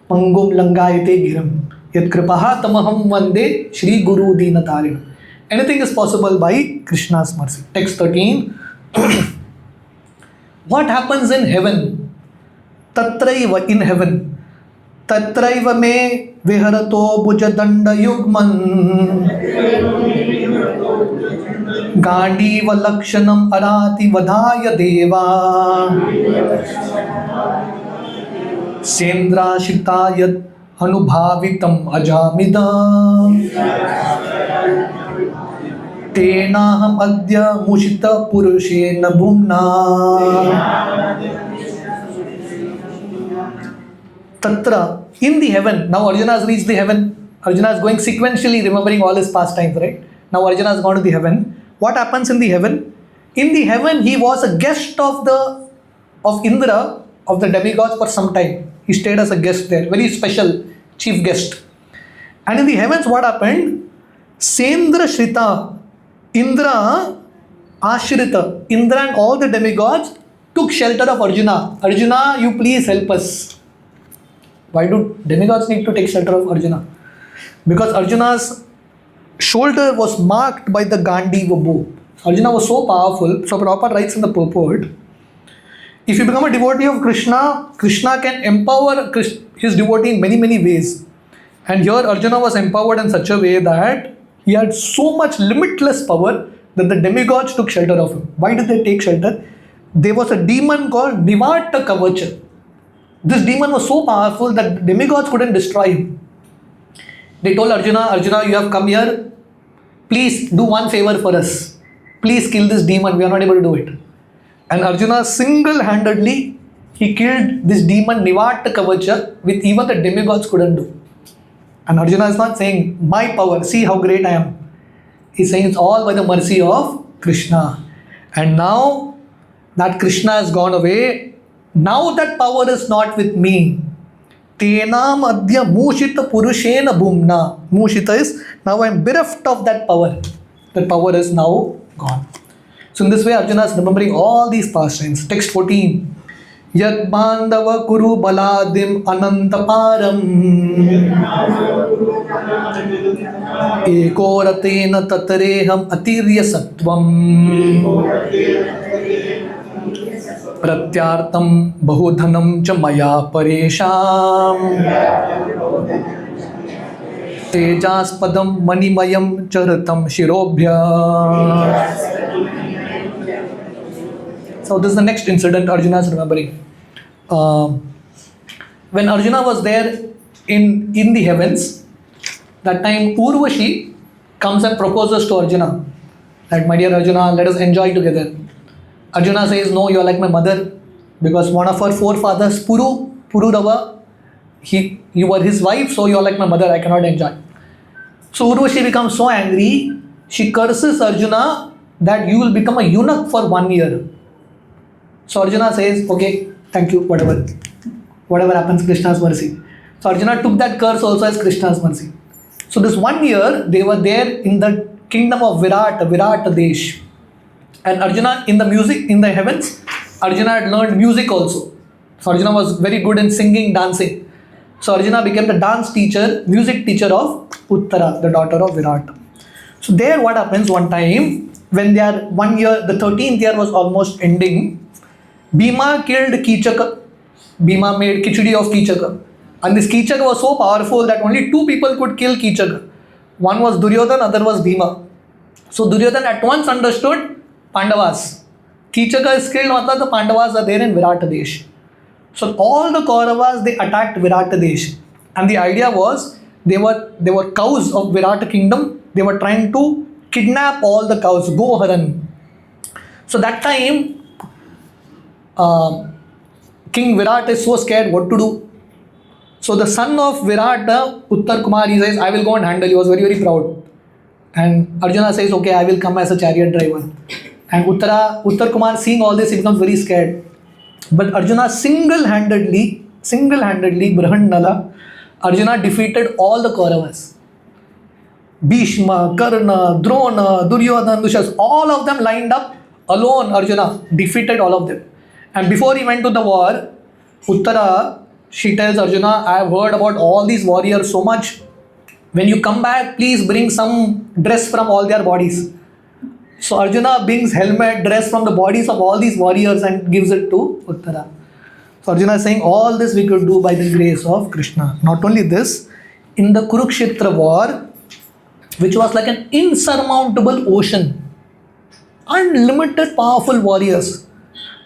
Pangum langayate giram yat kripaha tamaham vande Shri Guru Deenatarinam. Anything is possible by Krishna's mercy. Text 13. What happens in heaven? Tatraiva, in heaven. Tatraiva me viharato bhujadanda yugman Gandiva lakshanam arati vadhaya deva Sendra shitayat anubhavitam ajamidam Tenaham adya mushita purushena bhumna Tatra, in the heaven. Now Arjuna has reached the heaven. Arjuna is going sequentially, remembering all his pastimes, right? Now Arjuna has gone to the heaven. What happens in the heaven? In the heaven, he was a guest of Indra, of the demigods for some time. He stayed as a guest there, very special chief guest. And in the heavens, what happened? Sendra Shrita, Indra, Ashrita, Indra and all the demigods took shelter of Arjuna. Arjuna, you please help us. Why do demigods need to take shelter of Arjuna? Because Arjuna's shoulder was marked by the Gandiva bow. Arjuna was so powerful. So Prabhupada writes in the purport, if you become a devotee of Krishna, Krishna can empower his devotee in many ways. And here Arjuna was empowered in such a way that he had so much limitless power that the demigods took shelter of him. Why did they take shelter? There was a demon called Nivata Kavacha. This demon was so powerful that demigods couldn't destroy him. They told Arjuna, Arjuna, you have come here. Please do one favor for us. Please kill this demon. We are not able to do it. And Arjuna single-handedly, he killed this demon Nivata Kavacha, with even the demigods couldn't do. And Arjuna is not saying, my power, see how great I am. He's saying it's all by the mercy of Krishna. And now that Krishna has gone away, now that power is not with me. Tenam adya mushita purushena bhumna. Mushita is, now I am bereft of that power. That power is now gone. So in this way, Arjuna is remembering all these pastimes. Text 14. Yad bandava kuru baladim anantaparam ekoratena tatareham atirya sattvam pratyartam bahudhanam cha maya paresham tejaspadam manimayam charatam shirobhya. So this is the next incident Arjuna is remembering. When Arjuna was there in the heavens, that time Urvashi comes and proposes to Arjuna that, my dear Arjuna, let us enjoy together. Arjuna says, no, you are like my mother, because one of our forefathers, Pururava, you were his wife, so you are like my mother, I cannot enjoy. So Urvashi becomes so angry, she curses Arjuna that you will become a eunuch for 1 year. So Arjuna says, okay, thank you, whatever happens, Krishna's mercy. So Arjuna took that curse also as Krishna's mercy. So this 1 year, they were there in the kingdom of Virat Desh. And Arjuna, in the heavens, Arjuna had learned music also. So Arjuna was very good in singing, dancing. So Arjuna became the dance teacher, music teacher of Uttara, the daughter of Virat. So there what happens one time, when they are 1 year, the 13th year was almost ending, Bhima killed Kichaka. Bhima made Kichdi of Kichaka. And this Kichaka was so powerful that only 2 people could kill Kichaka. One was Duryodhana, other was Bhima. So Duryodhana at once understood Pandavas. Kichaka is killed, the Pandavas are there in Virat Desh. So all the Kauravas, they attacked Virat Desh. And the idea was, they were cows of Virat kingdom. They were trying to kidnap all the cows, Goharan. So that time, King Virat is so scared what to do. So the son of Virat, Uttar Kumar, he says, I will go and handle. He was very, very proud. And Arjuna says, okay, I will come as a chariot driver. And Uttar Kumar, seeing all this, he becomes very scared. But Arjuna single-handedly, Brahandala, Arjuna defeated all the Kauravas. Bhishma, Karna, Drona, Duryodhana, Dushas, all of them lined up alone. Arjuna defeated all of them. And before he went to the war, Uttara, she tells Arjuna, I have heard about all these warriors so much. When you come back, please bring some dress from all their bodies. So Arjuna brings helmet, dress from the bodies of all these warriors and gives it to Uttara. So Arjuna is saying, all this we could do by the grace of Krishna. Not only this, in the Kurukshetra war, which was like an insurmountable ocean, unlimited powerful warriors,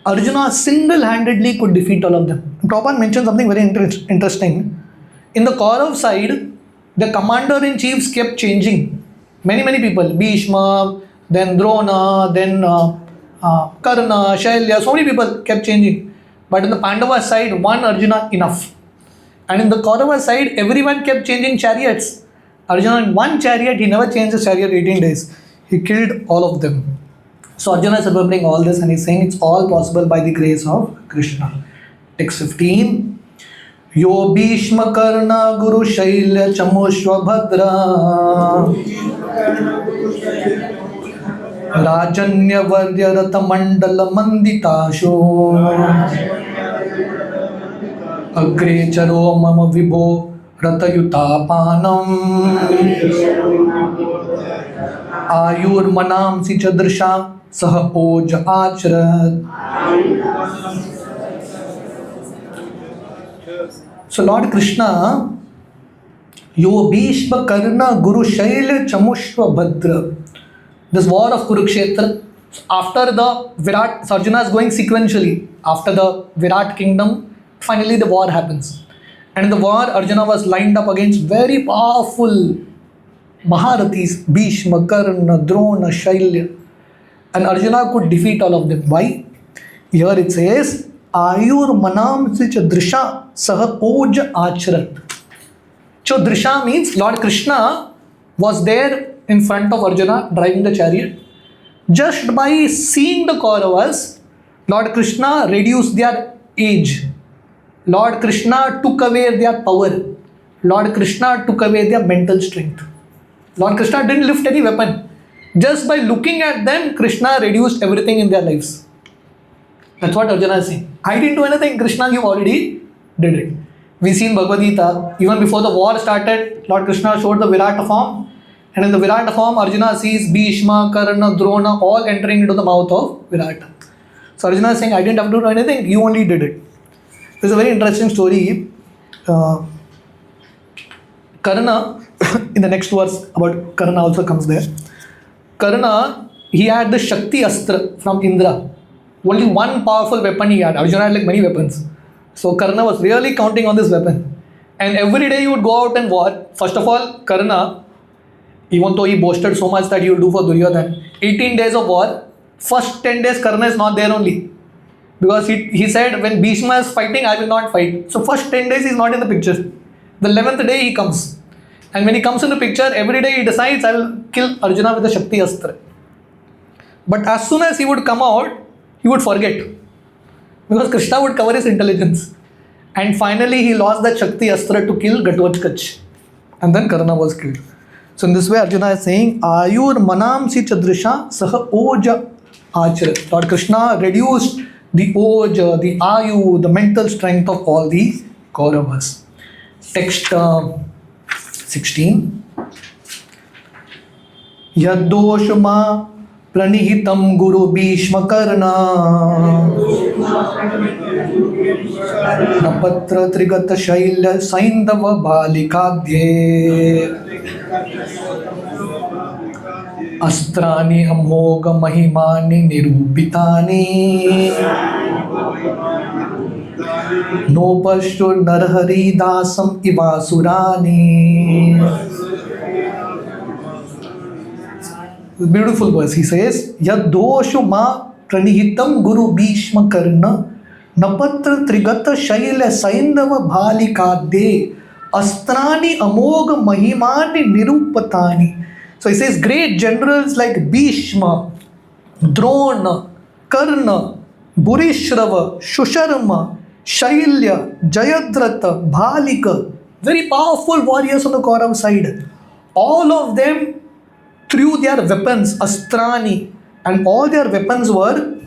Arjuna single-handedly could defeat all of them. Prabhupada mentioned something very interesting. In the Kaurav side, the commander-in-chiefs kept changing. Many people. Bhishma, then Drona, then Karna, Shailya, so many people kept changing. But in the Pandava side, one Arjuna enough. And in the Kaurava side, everyone kept changing chariots. Arjuna in one chariot, he never changed his chariot 18 days. He killed all of them. So Arjuna is remembering all this and he's saying it's all possible by the grace of Krishna. Text 15. Yo Bhishma Karna Guru Shailya Chamushva Bhadra Rajanya Varya Rata Mandala Manditasho Agre Charo Mama Vibho Ratayuta Panam Ayur Manam Sichadrsha Sah Oj Achrat. So Lord Krishna, Yo Bhishma Karna Guru Shaila Chamushva Bhadra. This war of Kurukshetra, after the Virat, Arjuna is going sequentially. After the Virat kingdom, finally the war happens. And in the war, Arjuna was lined up against very powerful Maharathis, Bhishma, Karna, Drona, Shailya. And Arjuna could defeat all of them. Why? Here it says, Ayur Manam Drisha Sah Oj Achrat. So Drisha means Lord Krishna was there in front of Arjuna driving the chariot. Just by seeing the Kauravas, Lord Krishna reduced their age. Lord Krishna took away their power. Lord Krishna took away their mental strength. Lord Krishna didn't lift any weapon. Just by looking at them, Krishna reduced everything in their lives. That's what Arjuna is saying. I didn't do anything, Krishna, you already did it. We see in Bhagavad Gita, even before the war started, Lord Krishna showed the Virata form. And in the Virata form, Arjuna sees Bhishma, Karna, Drona all entering into the mouth of Virata. So Arjuna is saying, I didn't have to do anything, you only did it. There's a very interesting story. Karna, in the next verse about Karna also comes there. Karna, he had the Shakti Astra from Indra. Only one powerful weapon he had. Arjuna had like many weapons. So Karna was really counting on this weapon. And every day he would go out and war. First of all, Karna, even though he boasted so much that he will do for Duryodhana, 18 days of war, first 10 days Karna is not there only. Because he said, when Bhishma is fighting, I will not fight. So first 10 days he is not in the picture. The 11th day he comes. And when he comes in the picture, every day he decides, I will kill Arjuna with the Shakti Astra. But as soon as he would come out, he would forget. Because Krishna would cover his intelligence. And finally he lost that Shakti Astra to kill Ghatotkacha. And then Karna was killed. So in this way Arjuna is saying, Ayur manamsi chadrisha saha oja achara. Lord Krishna reduced the oja, the ayu, the mental strength of all the Kauravas. Text 16. Yadoshma pranihitam guru bhishma karna napatra trigata shaila saindava balikadye astrani amhoga mahimani nirupitani nopashur narhari dasam ivasurani. Beautiful verse. He says, Yadoshu ma pranihitam guru bhishma karna napatra trigata shaila saindava bhalikadye astrani amoga mahimani nirupatani. So he says, great generals like Bhishma, Drona, Karna, Burishrava, Shusharma, Shailya, Jayadratha, Bhalika, very powerful warriors on the Kaurav side. All of them threw their weapons, astrani, and all their weapons were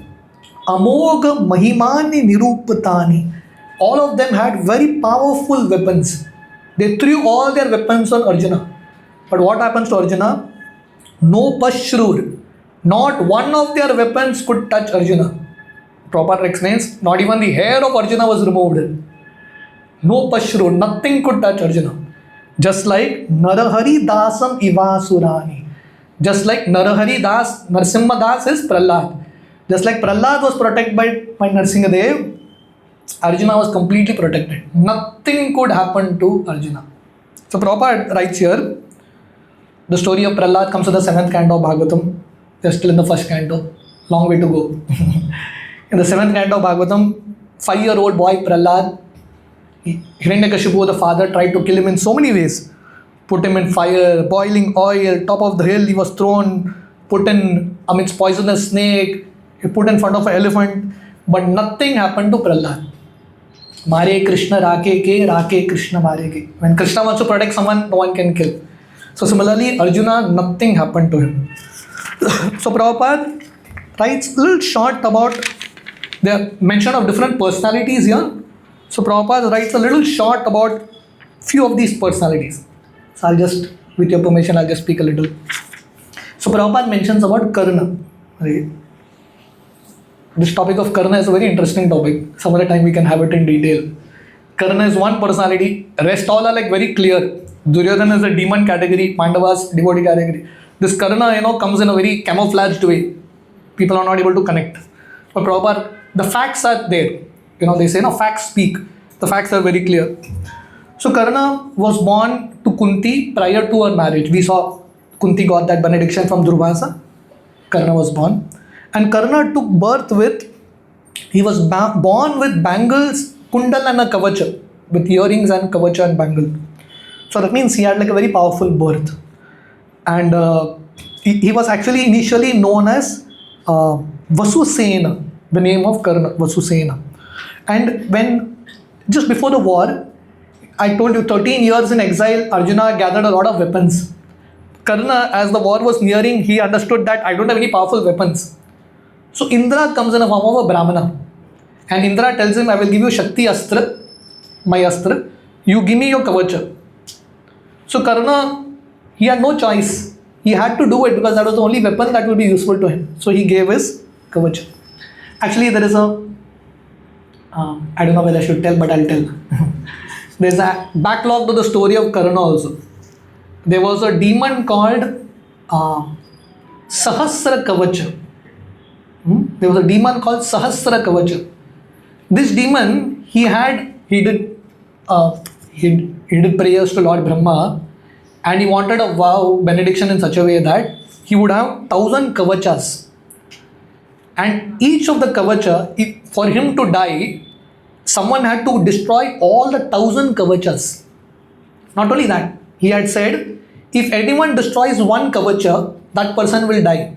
amoga mahimani nirupatani. All of them had very powerful weapons. They threw all their weapons on Arjuna. But what happens to Arjuna? No pashrur. Not one of their weapons could touch Arjuna. Prabhupada explains, not even the hair of Arjuna was removed. No pashrur, nothing could touch Arjuna. Just like Narahari Dasam Ivasurani. Just like Narahari Das, Narsimha Das is Prahlad. Just like Prahlad was protected by Narsingadev, Arjuna was completely protected. Nothing could happen to Arjuna. So Prabhupada writes here, the story of Prahlad comes to the 7th canto of Bhagavatam. We are still in the 1st canto. Long way to go. In the 7th canto of Bhagavatam, 5-year-old boy Prahlad, Hiranyakashipu, the father, tried to kill him in so many ways. Put him in fire, boiling oil, top of the hill he was thrown, put in amidst poisonous snake, he put in front of an elephant, but nothing happened to Prahlad. Mare Krishna Rake Krishna Mare ke. When Krishna wants to protect someone, no one can kill. So similarly, Arjuna, nothing happened to him. So Prabhupada writes a little short about the mention of different personalities here. So Prabhupada writes a little short about few of these personalities. So I'll just, with your permission, I'll just speak a little. So Prabhupada mentions about Karna. Right? This topic of Karna is a very interesting topic. Some other time we can have it in detail. Karna is one personality. Rest all are like very clear. Duryodhana is a demon category. Pandavas devotee category. This Karna, comes in a very camouflaged way. People are not able to connect. But Prabhupada, the facts are there. They say, facts speak. The facts are very clear. So Karna was born to Kunti prior to her marriage. We saw Kunti got that benediction from Durvasa. Karna was born. And Karna took birth with, he was born with bangles, kundal and a kavacha, with earrings and kavacha and bangle. So that means he had like a very powerful birth. And he was actually initially known as Vasusena, the name of Karna, Vasusena. And when, just before the war, I told you 13 years in exile, Arjuna gathered a lot of weapons. Karna, as the war was nearing, he understood that I don't have any powerful weapons. So Indra comes in a form of a Brahmana. And Indra tells him, I will give you Shakti Astra, my Astra, you give me your Kavacha. So Karna, he had no choice. He had to do it because that was the only weapon that would be useful to him. So he gave his Kavacha. Actually, there is a, I don't know whether I should tell, but I'll tell. There's a backlog to the story of Karna also. There was a demon called Sahasra Kavacha. There was a demon called Sahasra Kavacha. This demon, he did prayers to Lord Brahma, and he wanted a vow benediction in such a way that he would have 1,000 kavachas, and each of the kavacha, for him to die, someone had to destroy all the 1,000 kavachas. Not only that, he had said, if anyone destroys one kavacha, that person will die.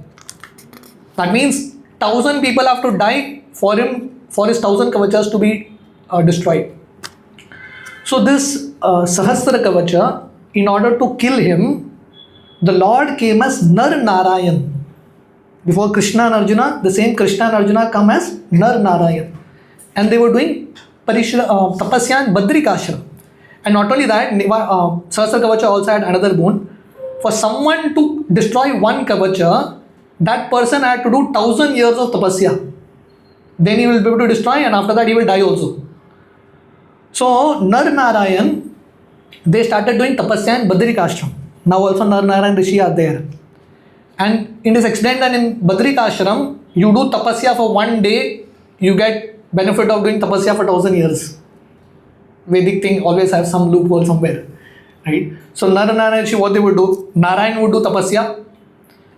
That means 1,000 people have to die for his 1,000 kavachas to be destroyed. So this Sahasra Kavacha, in order to kill him, the Lord came as Nar Narayan. Before Krishna and Arjuna, the same Krishna and Arjuna come as Nar Narayan. And they were doing tapasya in Badrikashram. And not only that, Sahasra Kavacha also had another boon. For someone to destroy one Kavacha, that person had to do 1,000 years of tapasya. Then he will be able to destroy, and after that he will die also. So Nar Narayan, they started doing tapasya in Badrikashram. Now also Nar Narayan Rishi are there. And it is explained that in Badrikashram, you do tapasya for one day, you get benefit of doing tapasya for 1,000 years. Vedic thing always has some loophole somewhere. Right? So Nar Narayan Rishi, what they would do, Narayan would do tapasya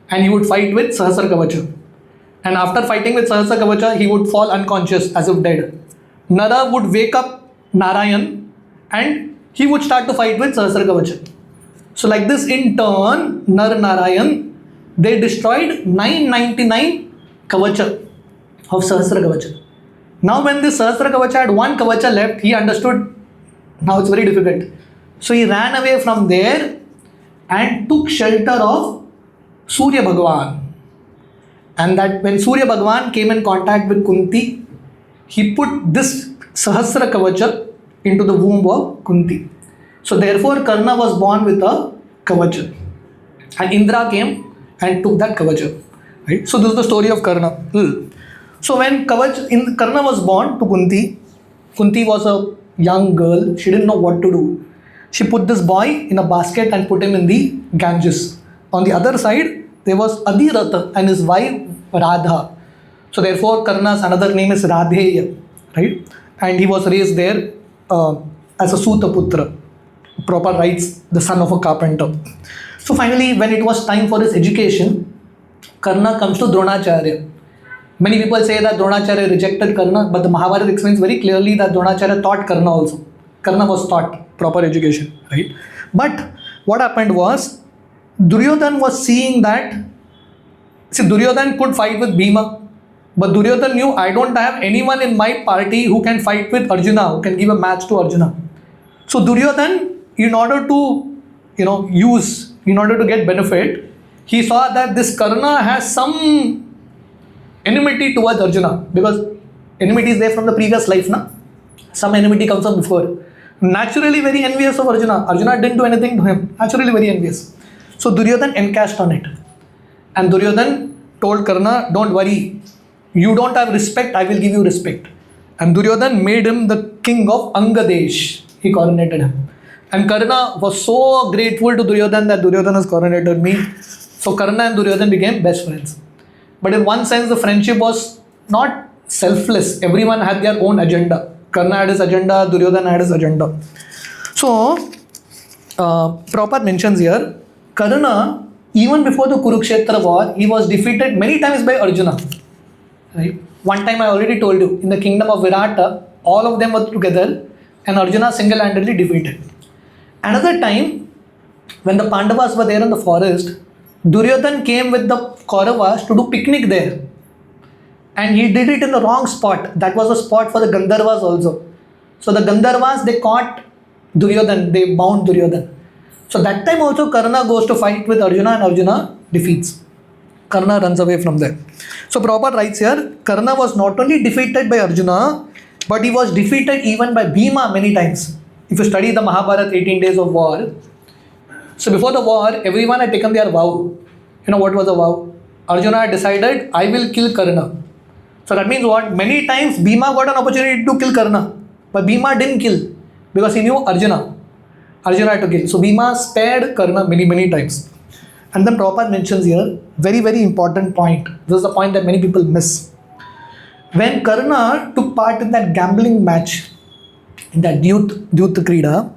and he would fight with Sahasra Kavacha. And after fighting with Sahasra Kavacha, he would fall unconscious as if dead. Nara would wake up Narayan and he would start to fight with Sahasra Kavacha. So like this, in turn, Nar Narayan, they destroyed 999 Kavacha of Sahasra Kavacha. Now when this Sahasra Kavacha had one Kavacha left, he understood now it's very difficult. So he ran away from there and took shelter of Surya Bhagavan. And that when Surya Bhagavan came in contact with Kunti, he put this Sahasra Kavacha into the womb of Kunti. So therefore Karna was born with a Kavacha. And Indra came and took that Kavacha. Right? So this is the story of Karna. So when Karna was born to Kunti, Kunti was a young girl. She didn't know what to do. She put this boy in a basket and put him in the Ganges. On the other side, there was Adhiratha and his wife Radha. So therefore Karna's another name is Radheya, right? And he was raised there as a Sutaputra, proper rights, the son of a carpenter. So finally, when it was time for his education, Karna comes to Dronacharya. Many people say that Dronacharya rejected Karna, but the Mahabharata explains very clearly that Dronacharya taught Karna also. Karna was taught proper education, right? But what happened was, Duryodhan was seeing that, Duryodhan could fight with Bhima, but Duryodhan knew, I don't have anyone in my party who can fight with Arjuna, who can give a match to Arjuna. So Duryodhan, in order to get benefit, he saw that this Karna has some enmity towards Arjuna, because enmity is there from the previous life, na? Some enmity comes from before. Naturally very envious of Arjuna. Arjuna didn't do anything to him. Naturally very envious. So Duryodhan encashed on it. And Duryodhan told Karna, don't worry, you don't have respect, I will give you respect. And Duryodhan made him the king of Angadesh. He coronated him. And Karna was so grateful to Duryodhan that Duryodhan has coronated me. So Karna and Duryodhan became best friends. But in one sense, the friendship was not selfless. Everyone had their own agenda. Karna had his agenda, Duryodhan had his agenda. So, Prabhupada mentions here, Karna, even before the Kurukshetra war, he was defeated many times by Arjuna. Right? One time I already told you, in the kingdom of Virata, all of them were together and Arjuna single-handedly defeated. Another time, when the Pandavas were there in the forest, Duryodhan came with the Kauravas to do picnic there. And he did it in the wrong spot. That was a spot for the Gandharvas also. So the Gandharvas, they caught Duryodhan, they bound Duryodhan. So that time also Karna goes to fight with Arjuna and Arjuna defeats. Karna runs away from there. So Prabhupada writes here, Karna was not only defeated by Arjuna, but he was defeated even by Bhima many times. If you study the Mahabharata 18 days of war, so before the war, everyone had taken their vow. You know what was the vow? Arjuna had decided, I will kill Karna. So that means what? Many times Bhima got an opportunity to kill Karna, but Bhima didn't kill because he knew Arjuna. Arjuna had to kill. So Bhima spared Karna many times. And then Prabhupada mentions here, very, very important point. This is the point that many people miss. When Karna took part in that gambling match, in that Dyut Krida,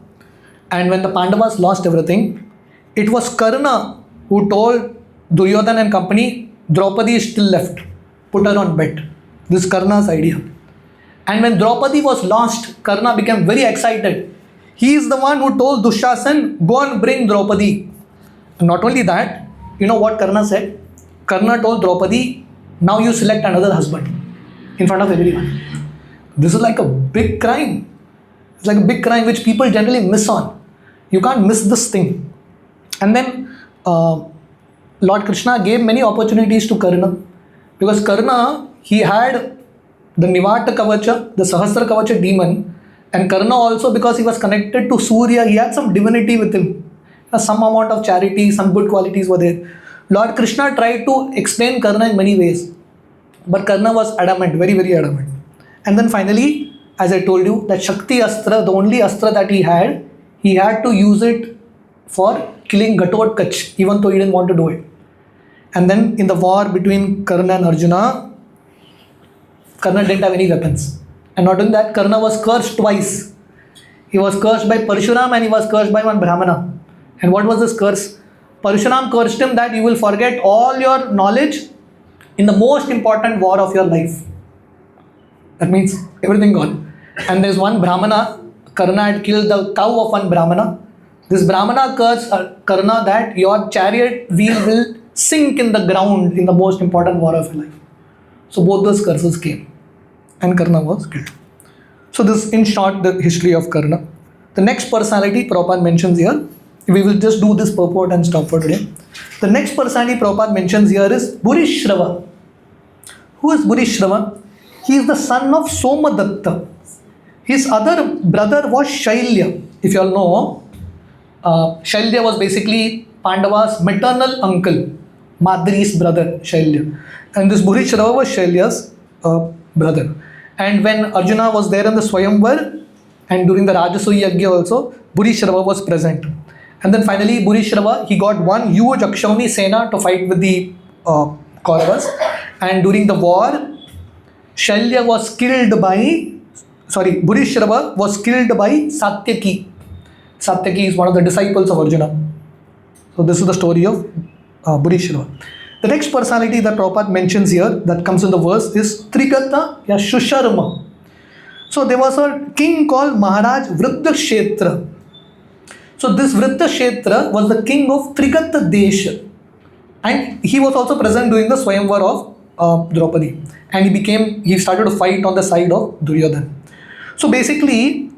and when the Pandavas lost everything, it was Karna who told Duryodhana and company, Draupadi is still left. Put her on bet. This is Karna's idea. And when Draupadi was lost, Karna became very excited. He is the one who told Dushasan, go and bring Draupadi. And not only that, you know what Karna said? Karna told Draupadi, now you select another husband in front of everyone. This is like a big crime. It's like a big crime which people generally miss on. You can't miss this thing. And then Lord Krishna gave many opportunities to Karna. Because Karna, he had the Nivata Kavacha, the Sahasra Kavacha demon. And Karna also, because he was connected to Surya, he had some divinity with him. Some amount of charity, some good qualities were there. Lord Krishna tried to explain Karna in many ways. But Karna was adamant, very, very adamant. And then finally, as I told you, that Shakti Astra, the only Astra that he had to use it for killing Ghatotkacha, even though he didn't want to do it. And then in the war between Karna and Arjuna, Karna didn't have any weapons. And not only that, Karna was cursed twice. He was cursed by Parshuram and he was cursed by one Brahmana. And what was this curse? Parshuram cursed him that you will forget all your knowledge in the most important war of your life. That means everything gone. And there's one Brahmana, Karna had killed the cow of one Brahmana. This Brahmana cursed Karna that your chariot wheel will sink in the ground in the most important war of your life. So both those curses came and Karna was killed. So this in short the history of Karna. The next personality Prabhupada mentions here, we will just do this purport and stop for today. The next personality Prabhupada mentions here is Bhurishrava. Who is Bhurishrava? He is the son of Somadatta. His other brother was Shailya. If you all know, Shailya was basically Pandava's maternal uncle, Madri's brother, Shailya. And this Bhurishrava was Shailya's brother. And when Arjuna was there in the Swayamvar and during the Rajasuya Yagya also, Bhurishrava was present. And then finally Bhurishrava, he got one huge Akshauhini Sena to fight with the Kauravas. And during the war, Shailya was killed by, Bhurishrava was killed by Satyaki. Satyaki is one of the disciples of Arjuna. So this is the story of Bhurishrava. The next personality that Prabhupada mentions here that comes in the verse is Trigata ya Shusharma. So there was a king called Maharaj Vriddhakshetra. So this Vriddhakshetra was the king of Trigata Desha. And he was also present during the Swayamvar of Draupadi. And he started to fight on the side of Duryodhana. So basically,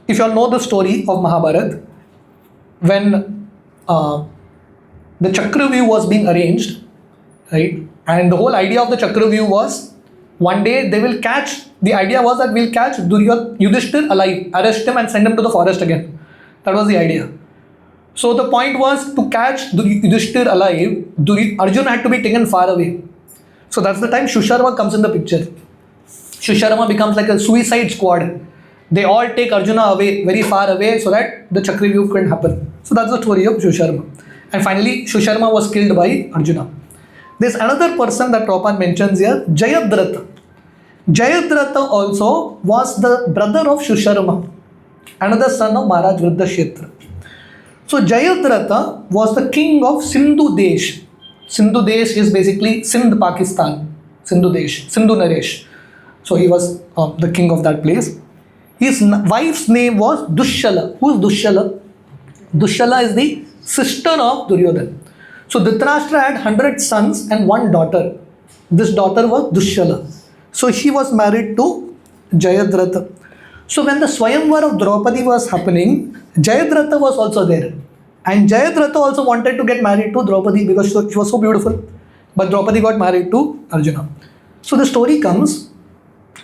if you all know the story of Mahabharata, when the Chakravyuh was being arranged, right? And the whole idea of the Chakravyuh was, one day they will catch, the idea was that we'll catch Yudhishthir alive, arrest him and send him to the forest again. That was the idea. So the point was to catch Yudhishthir alive, Arjuna had to be taken far away. So that's the time Shusharma comes in the picture. Shusharma becomes like a suicide squad. They all take Arjuna away, very far away, so that the Chakravyuh couldn't happen. So that's the story of Shusharma. And finally, Shusharma was killed by Arjuna. There's another person that Prabhupada mentions here, Jayadratha. Jayadratha also was the brother of Shusharma, another son of Maharaj Vriddhakshetra. So Jayadratha was the king of Sindhu Desh. Sindhu Desh is basically Sindh, Pakistan. Sindhu Desh, Sindhu Naresh. So he was the king of that place. His wife's name was Dushala. Who is Dushala? Dushala is the sister of Duryodhana. So Dhritarashtra had 100 sons and one daughter. This daughter was Dushala. So she was married to Jayadratha. So when the Swayamvar of Draupadi was happening, Jayadratha was also there. And Jayadratha also wanted to get married to Draupadi because she was so beautiful. But Draupadi got married to Arjuna. So the story comes,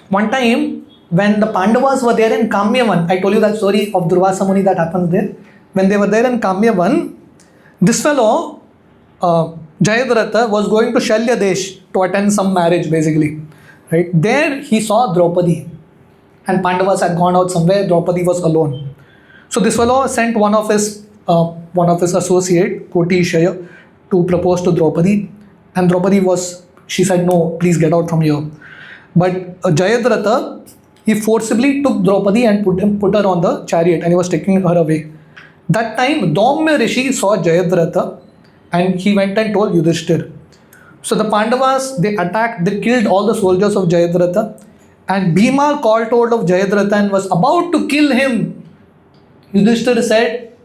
one time when the Pandavas were there in Kamyavan, I told you that story of Durvasa Muni that happens there. When they were there in Kamyavan, this fellow, Jayadratha, was going to Shalyadesh to attend some marriage basically. Right? There he saw Draupadi. And Pandavas had gone out somewhere, Draupadi was alone. So this fellow sent one of his associate, Koti Shaya, to propose to Draupadi. And Draupadi she said, no, please get out from here. But Jayadratha, he forcibly took Draupadi and put her on the chariot and he was taking her away. That time, Daumya Rishi saw Jayadratha and he went and told Yudhishthir. So the Pandavas, they attacked, they killed all the soldiers of Jayadratha. And Bhima caught hold of Jayadratha and was about to kill him. Yudhishthir said,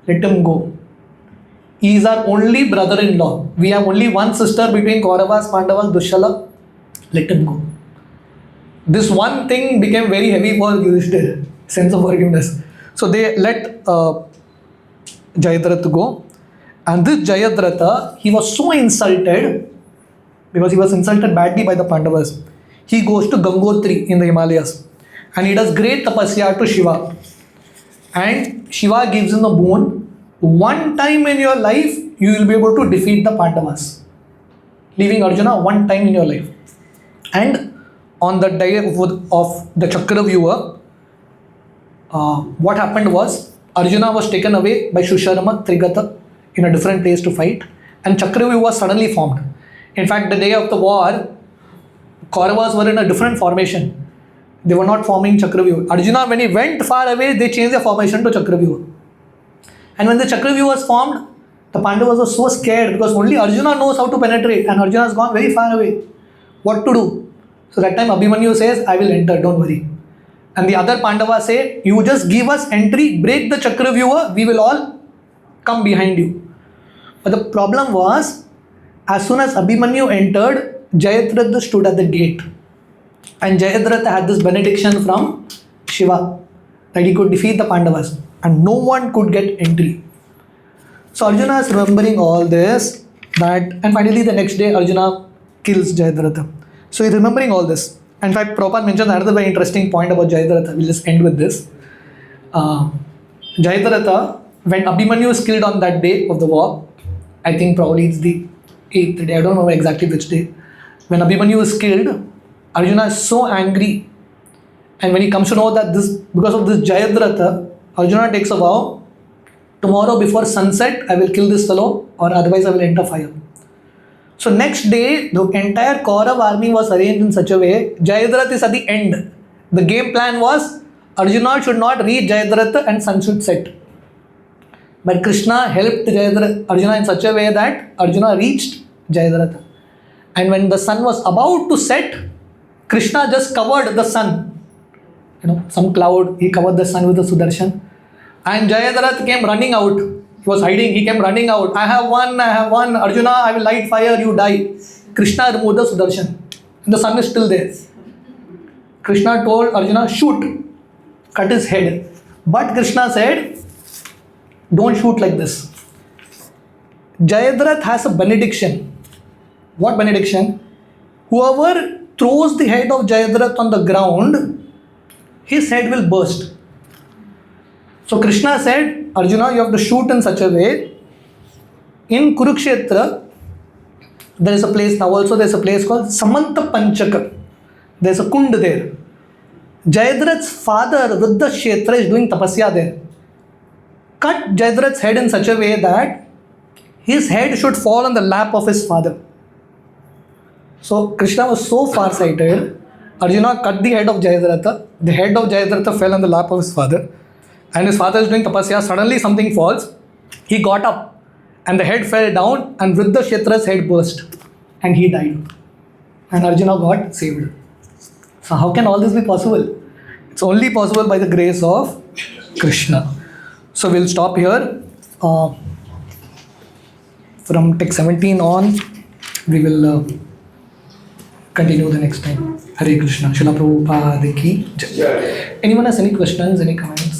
let him go. He is our only brother-in-law. We have only one sister between Kauravas, Pandavas, Dushala. Let him go. This one thing became very heavy for Yudhishthir, sense of forgiveness. So they let Jayadratha go. And this Jayadratha, he was so insulted because he was insulted badly by the Pandavas. He goes to Gangotri in the Himalayas and he does great tapasya to Shiva. And Shiva gives him a boon. One time in your life, you will be able to defeat the Pandavas. Leaving Arjuna one time in your life. And on the day of the Chakravyuha, what happened was, Arjuna was taken away by Shusharma, Trigata in a different place to fight. And Chakravyuha was suddenly formed. In fact, the day of the war, Kauravas were in a different formation. They were not forming Chakravyuha. Arjuna, when he went far away, they changed their formation to Chakravyuha. And when the Chakravyuha was formed, the Pandavas were so scared because only Arjuna knows how to penetrate and Arjuna has gone very far away. What to do? So that time Abhimanyu says, I will enter, don't worry. And the other Pandavas say, you just give us entry, break the Chakravyuha, we will all come behind you. But the problem was, as soon as Abhimanyu entered, Jayadratha stood at the gate. And Jayadratha had this benediction from Shiva that he could defeat the Pandavas and no one could get entry. So Arjuna is remembering all this, and finally the next day Arjuna kills Jayadratha. So he's remembering all this. In fact, Prabhupada mentions another very interesting point about Jayadratha. We'll just end with this. Jayadratha, when Abhimanyu is killed on that day of the war, I think probably it's the 8th day, I don't know exactly which day. When Abhimanyu is killed, Arjuna is so angry. And when he comes to know that because of this Jayadratha, Arjuna takes a vow, tomorrow before sunset, I will kill this fellow or otherwise I will enter fire. So next day, the entire Kaurav army was arranged in such a way, Jayadratha is at the end. The game plan was, Arjuna should not reach Jayadratha and sun should set. But Krishna helped Arjuna in such a way that Arjuna reached Jayadratha. And when the sun was about to set, Krishna just covered the sun. Some cloud, he covered the sun with the Sudarshan. And Jayadratha came running out. He was hiding, he came running out. I have won. Arjuna, I will light fire, you die. Krishna removed the Sudarshan. And the sun is still there. Krishna told Arjuna, shoot, cut his head. But Krishna said, don't shoot like this. Jayadratha has a benediction. What benediction? Whoever throws the head of Jayadratha on the ground, his head will burst. So Krishna said, Arjuna, you have to shoot in such a way. In Kurukshetra, there is a place now also, there is a place called Samanta Panchaka. There is a kund there. Jayadratha's father, Rudrakshetra, is doing tapasya there. Cut Jayadratha's head in such a way that his head should fall on the lap of his father. So Krishna was so far-sighted, Arjuna cut the head of Jayadratha. The head of Jayadratha fell on the lap of his father. And his father is doing tapasya. Suddenly something falls. He got up and the head fell down and Rudrakshetra's head burst. And he died. And Arjuna got saved. So how can all this be possible? It's only possible by the grace of Krishna. So we'll stop here. From text 17 on, we will continue the next time. Hare Krishna. Srila Prabhupada ki Jai. Anyone has any questions, any comments?